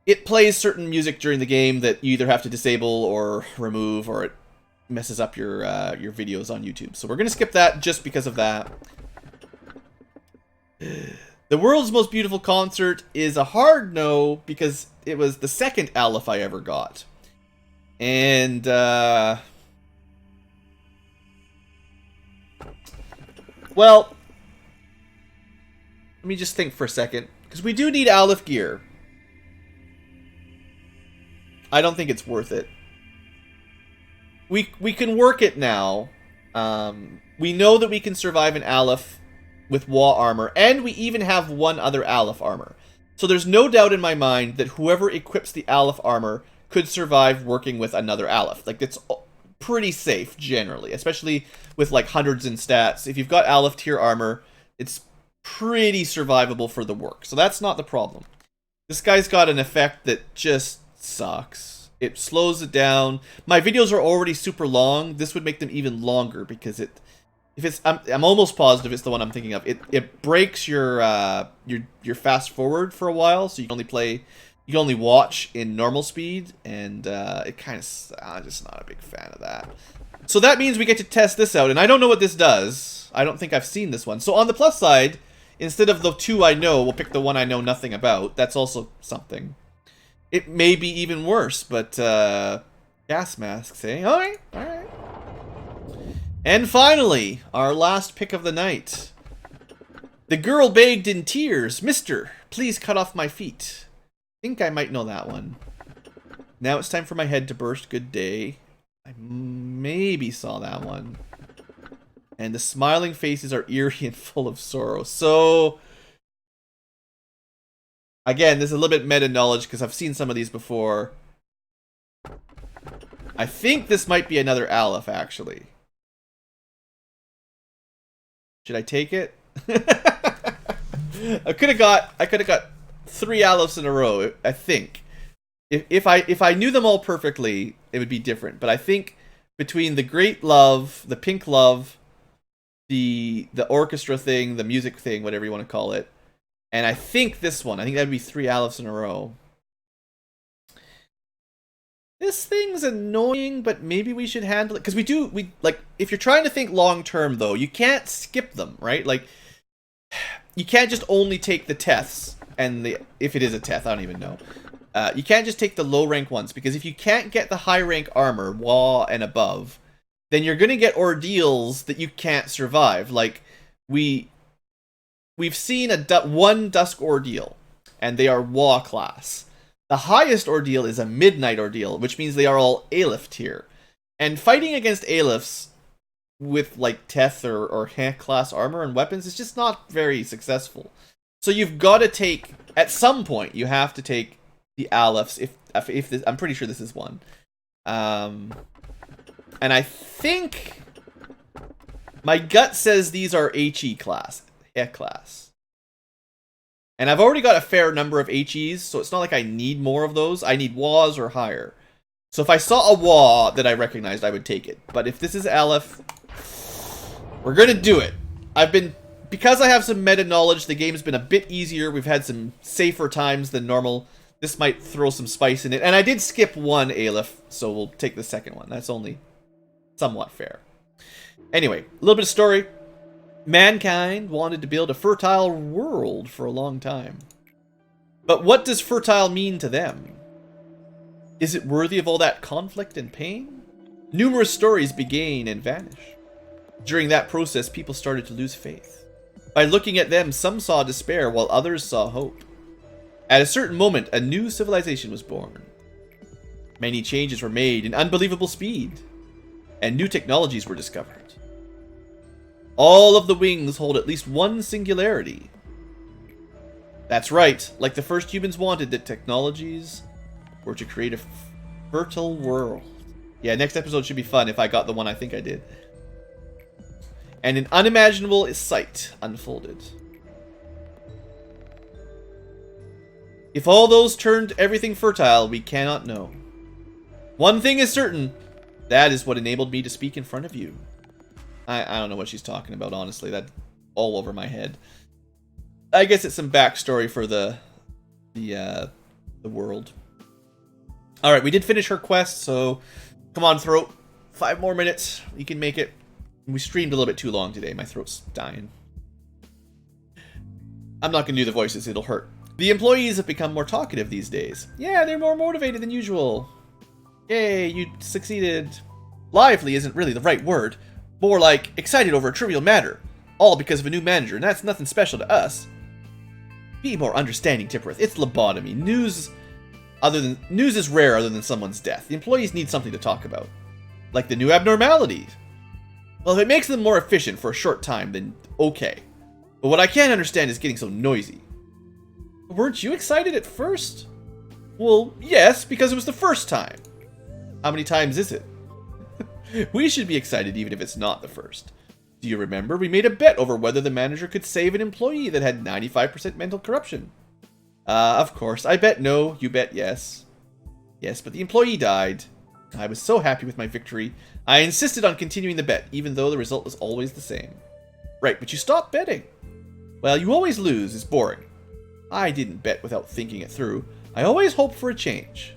it plays certain music during the game that you either have to disable or remove, or it messes up your videos on YouTube. So we're going to skip that just because of that. The world's most beautiful concert is a hard no, because it was the second Aleph I ever got. And, well, let me just think for a second, because we do need Aleph gear. I don't think it's worth it. We can work it now. We know that we can survive an Aleph with Wa armor, and we even have one other Aleph armor. So there's no doubt in my mind that whoever equips the Aleph armor could survive working with another Aleph. Like, it's pretty safe, generally, especially with, like, hundreds in stats. If you've got Aleph tier armor, it's pretty survivable for the work. So that's not the problem. This guy's got an effect that just sucks. It slows it down. My videos are already super long. This would make them even longer because I'm almost positive it's the one I'm thinking of. It breaks your fast forward for a while, so you can only watch in normal speed, and it kind of, I'm just not a big fan of that. So that means we get to test this out, and I don't know what this does. I don't think I've seen this one. So on the plus side, instead of the two I know, we'll pick the one I know nothing about. That's also something. It may be even worse, but gas masks, eh? Alright, alright. And finally, our last pick of the night. The girl begged in tears, "Mister, please cut off my feet." I think I might know that one. Now it's time for my head to burst. Good day. I maybe saw that one. And the smiling faces are eerie and full of sorrow. So, again, this is a little bit meta knowledge because I've seen some of these before. I think this might be another Aleph, actually. Should I take it? I could have got 3 Alephs in a row, I think. If I knew them all perfectly, it would be different. But I think between the Great Love, the Pink Love, the orchestra thing, the music thing, whatever you want to call it, and I think this one, I think that'd be 3 Alephs in a row. This thing's annoying, but maybe we should handle it, because like, if you're trying to think long term though, you can't skip them, right? Like, you can't just only take the Teths, and if it is a Teth, I don't even know. You can't just take the low rank ones, because if you can't get the high rank armor, Wa and above, then you're gonna get ordeals that you can't survive. Like, we've seen one Dusk ordeal, and they are Wa class. The highest ordeal is a Midnight ordeal, which means they are all Aleph tier. And fighting against Alephs with, like, Teth or Heh class armor and weapons is just not very successful. So you've got to take, at some point, you have to take the Alephs, if this, I'm pretty sure this is one. And I think my gut says these are HE class, Heh class. And I've already got a fair number of HEs, so it's not like I need more of those. I need Was or higher. So if I saw a Wa that I recognized, I would take it. But if this is Aleph, we're gonna do it. Because I have some meta knowledge, the game's been a bit easier. We've had some safer times than normal. This might throw some spice in it. And I did skip one Aleph, so we'll take the second one. That's only somewhat fair. Anyway, a little bit of story. Mankind wanted to build a fertile world for a long time. But what does fertile mean to them? Is it worthy of all that conflict and pain? Numerous stories began and vanish. During that process, people started to lose faith. By looking at them, some saw despair while others saw hope. At a certain moment, a new civilization was born. Many changes were made in unbelievable speed, and new technologies were discovered. All of the wings hold at least one singularity. That's right, like the first humans wanted, that technologies were to create a fertile world. Yeah, next episode should be fun if I got the one I think I did. And an unimaginable sight unfolded. If all those turned everything fertile, we cannot know. One thing is certain, that is what enabled me to speak in front of you. I don't know what she's talking about, honestly. That's all over my head. I guess it's some backstory for the world. All right, we did finish her quest, so come on, throat. 5 more minutes. You can make it. We streamed a little bit too long today. My throat's dying. I'm not going to do the voices. It'll hurt. The employees have become more talkative these days. Yeah, they're more motivated than usual. Yay, you succeeded. Lively isn't really the right word. More like excited over a trivial matter. All because of a new manager, and that's nothing special to us. Be more understanding, Tipworth. It's lobotomy. News is rare other than someone's death. The employees need something to talk about. Like the new abnormalities. Well, if it makes them more efficient for a short time, then okay. But what I can't understand is getting so noisy. Weren't you excited at first? Well, yes, because it was the first time. How many times is it? We should be excited even if it's not the first. Do you remember? We made a bet over whether the manager could save an employee that had 95% mental corruption. Of course. I bet no, you bet yes. Yes, but the employee died. I was so happy with my victory. I insisted on continuing the bet, even though the result was always the same. Right, but you stopped betting. Well, you always lose. It's boring. I didn't bet without thinking it through. I always hoped for a change.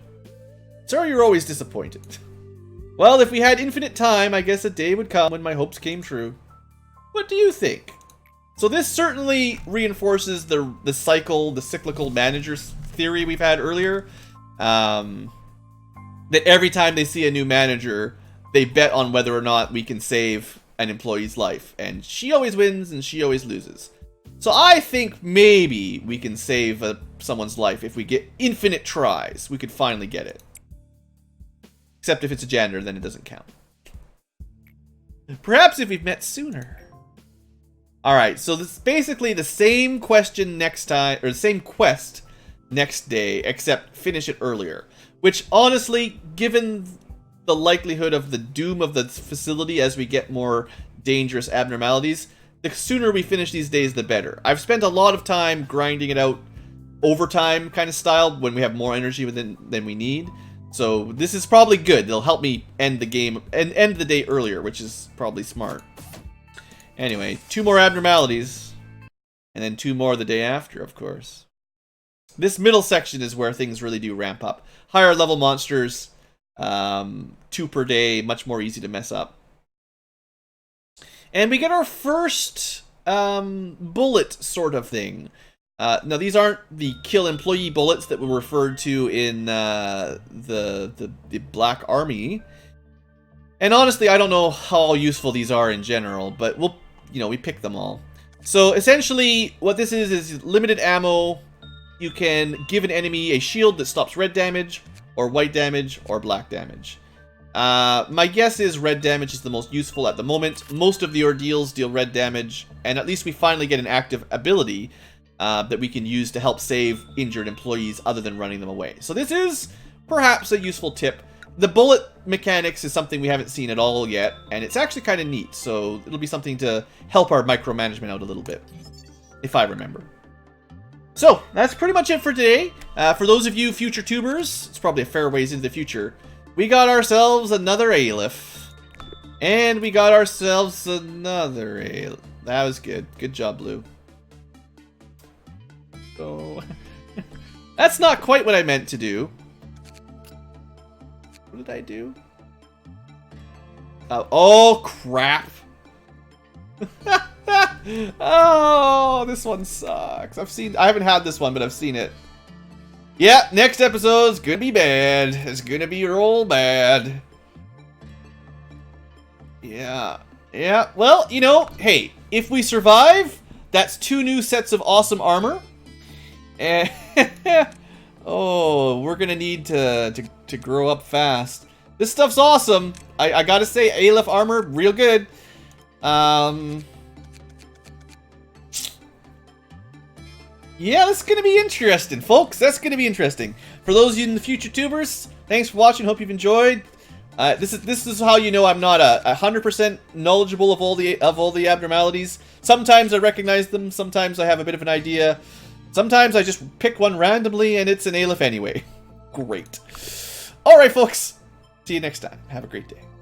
Sorry you're always disappointed. Well, if we had infinite time, I guess a day would come when my hopes came true. What do you think? So this certainly reinforces the cyclical managers theory we've had earlier. That every time they see a new manager, they bet on whether or not we can save an employee's life. And she always wins and she always loses. So I think maybe we can save someone's life if we get infinite tries. We could finally get it. Except if it's a janitor, then it doesn't count. Perhaps if we've met sooner. Alright, so this is basically the same question next time, or the same quest next day, except finish it earlier. Which, honestly, given the likelihood of the doom of the facility as we get more dangerous abnormalities, the sooner we finish these days, the better. I've spent a lot of time grinding it out overtime kind of style when we have more energy than we need. So this is probably good. It'll help me end the game and end the day earlier, which is probably smart. Anyway, 2 more abnormalities. And then 2 more the day after, of course. This middle section is where things really do ramp up. Higher level monsters, 2 per day, much more easy to mess up. And we get our first bullet sort of thing. Now these aren't the kill employee bullets that were referred to in the Black Army. And honestly, I don't know how useful these are in general, but we pick them all. So essentially, what this is limited ammo. You can give an enemy a shield that stops red damage, or white damage, or black damage. My guess is red damage is the most useful at the moment. Most of the ordeals deal red damage, and at least we finally get an active ability that we can use to help save injured employees other than running them away. So this is perhaps a useful tip. The bullet mechanics is something we haven't seen at all yet, and it's actually kind of neat, so it'll be something to help our micromanagement out a little bit, if I remember. So, that's pretty much it for today. For those of you future tubers, it's probably a fair ways into the future, we got ourselves another Aleph. And we got ourselves another Aleph. That was good. Good job, Blue. So, that's not quite what I meant to do. What did I do? Oh, crap. Oh, this one sucks. I haven't had this one, but I've seen it. Yeah, next episode's gonna be bad. It's gonna be real bad. Yeah. Yeah, well, hey, if we survive, that's 2 new sets of awesome armor. And oh, we're gonna need to grow up fast. This stuff's awesome. I gotta say, Aleph armor, real good. Yeah, that's going to be interesting, folks. That's going to be interesting. For those of you in the future tubers, thanks for watching. Hope you've enjoyed. This is how you know I'm not 100% knowledgeable of all the abnormalities. Sometimes I recognize them. Sometimes I have a bit of an idea. Sometimes I just pick one randomly and it's an Aleph anyway. Great. All right, folks. See you next time. Have a great day.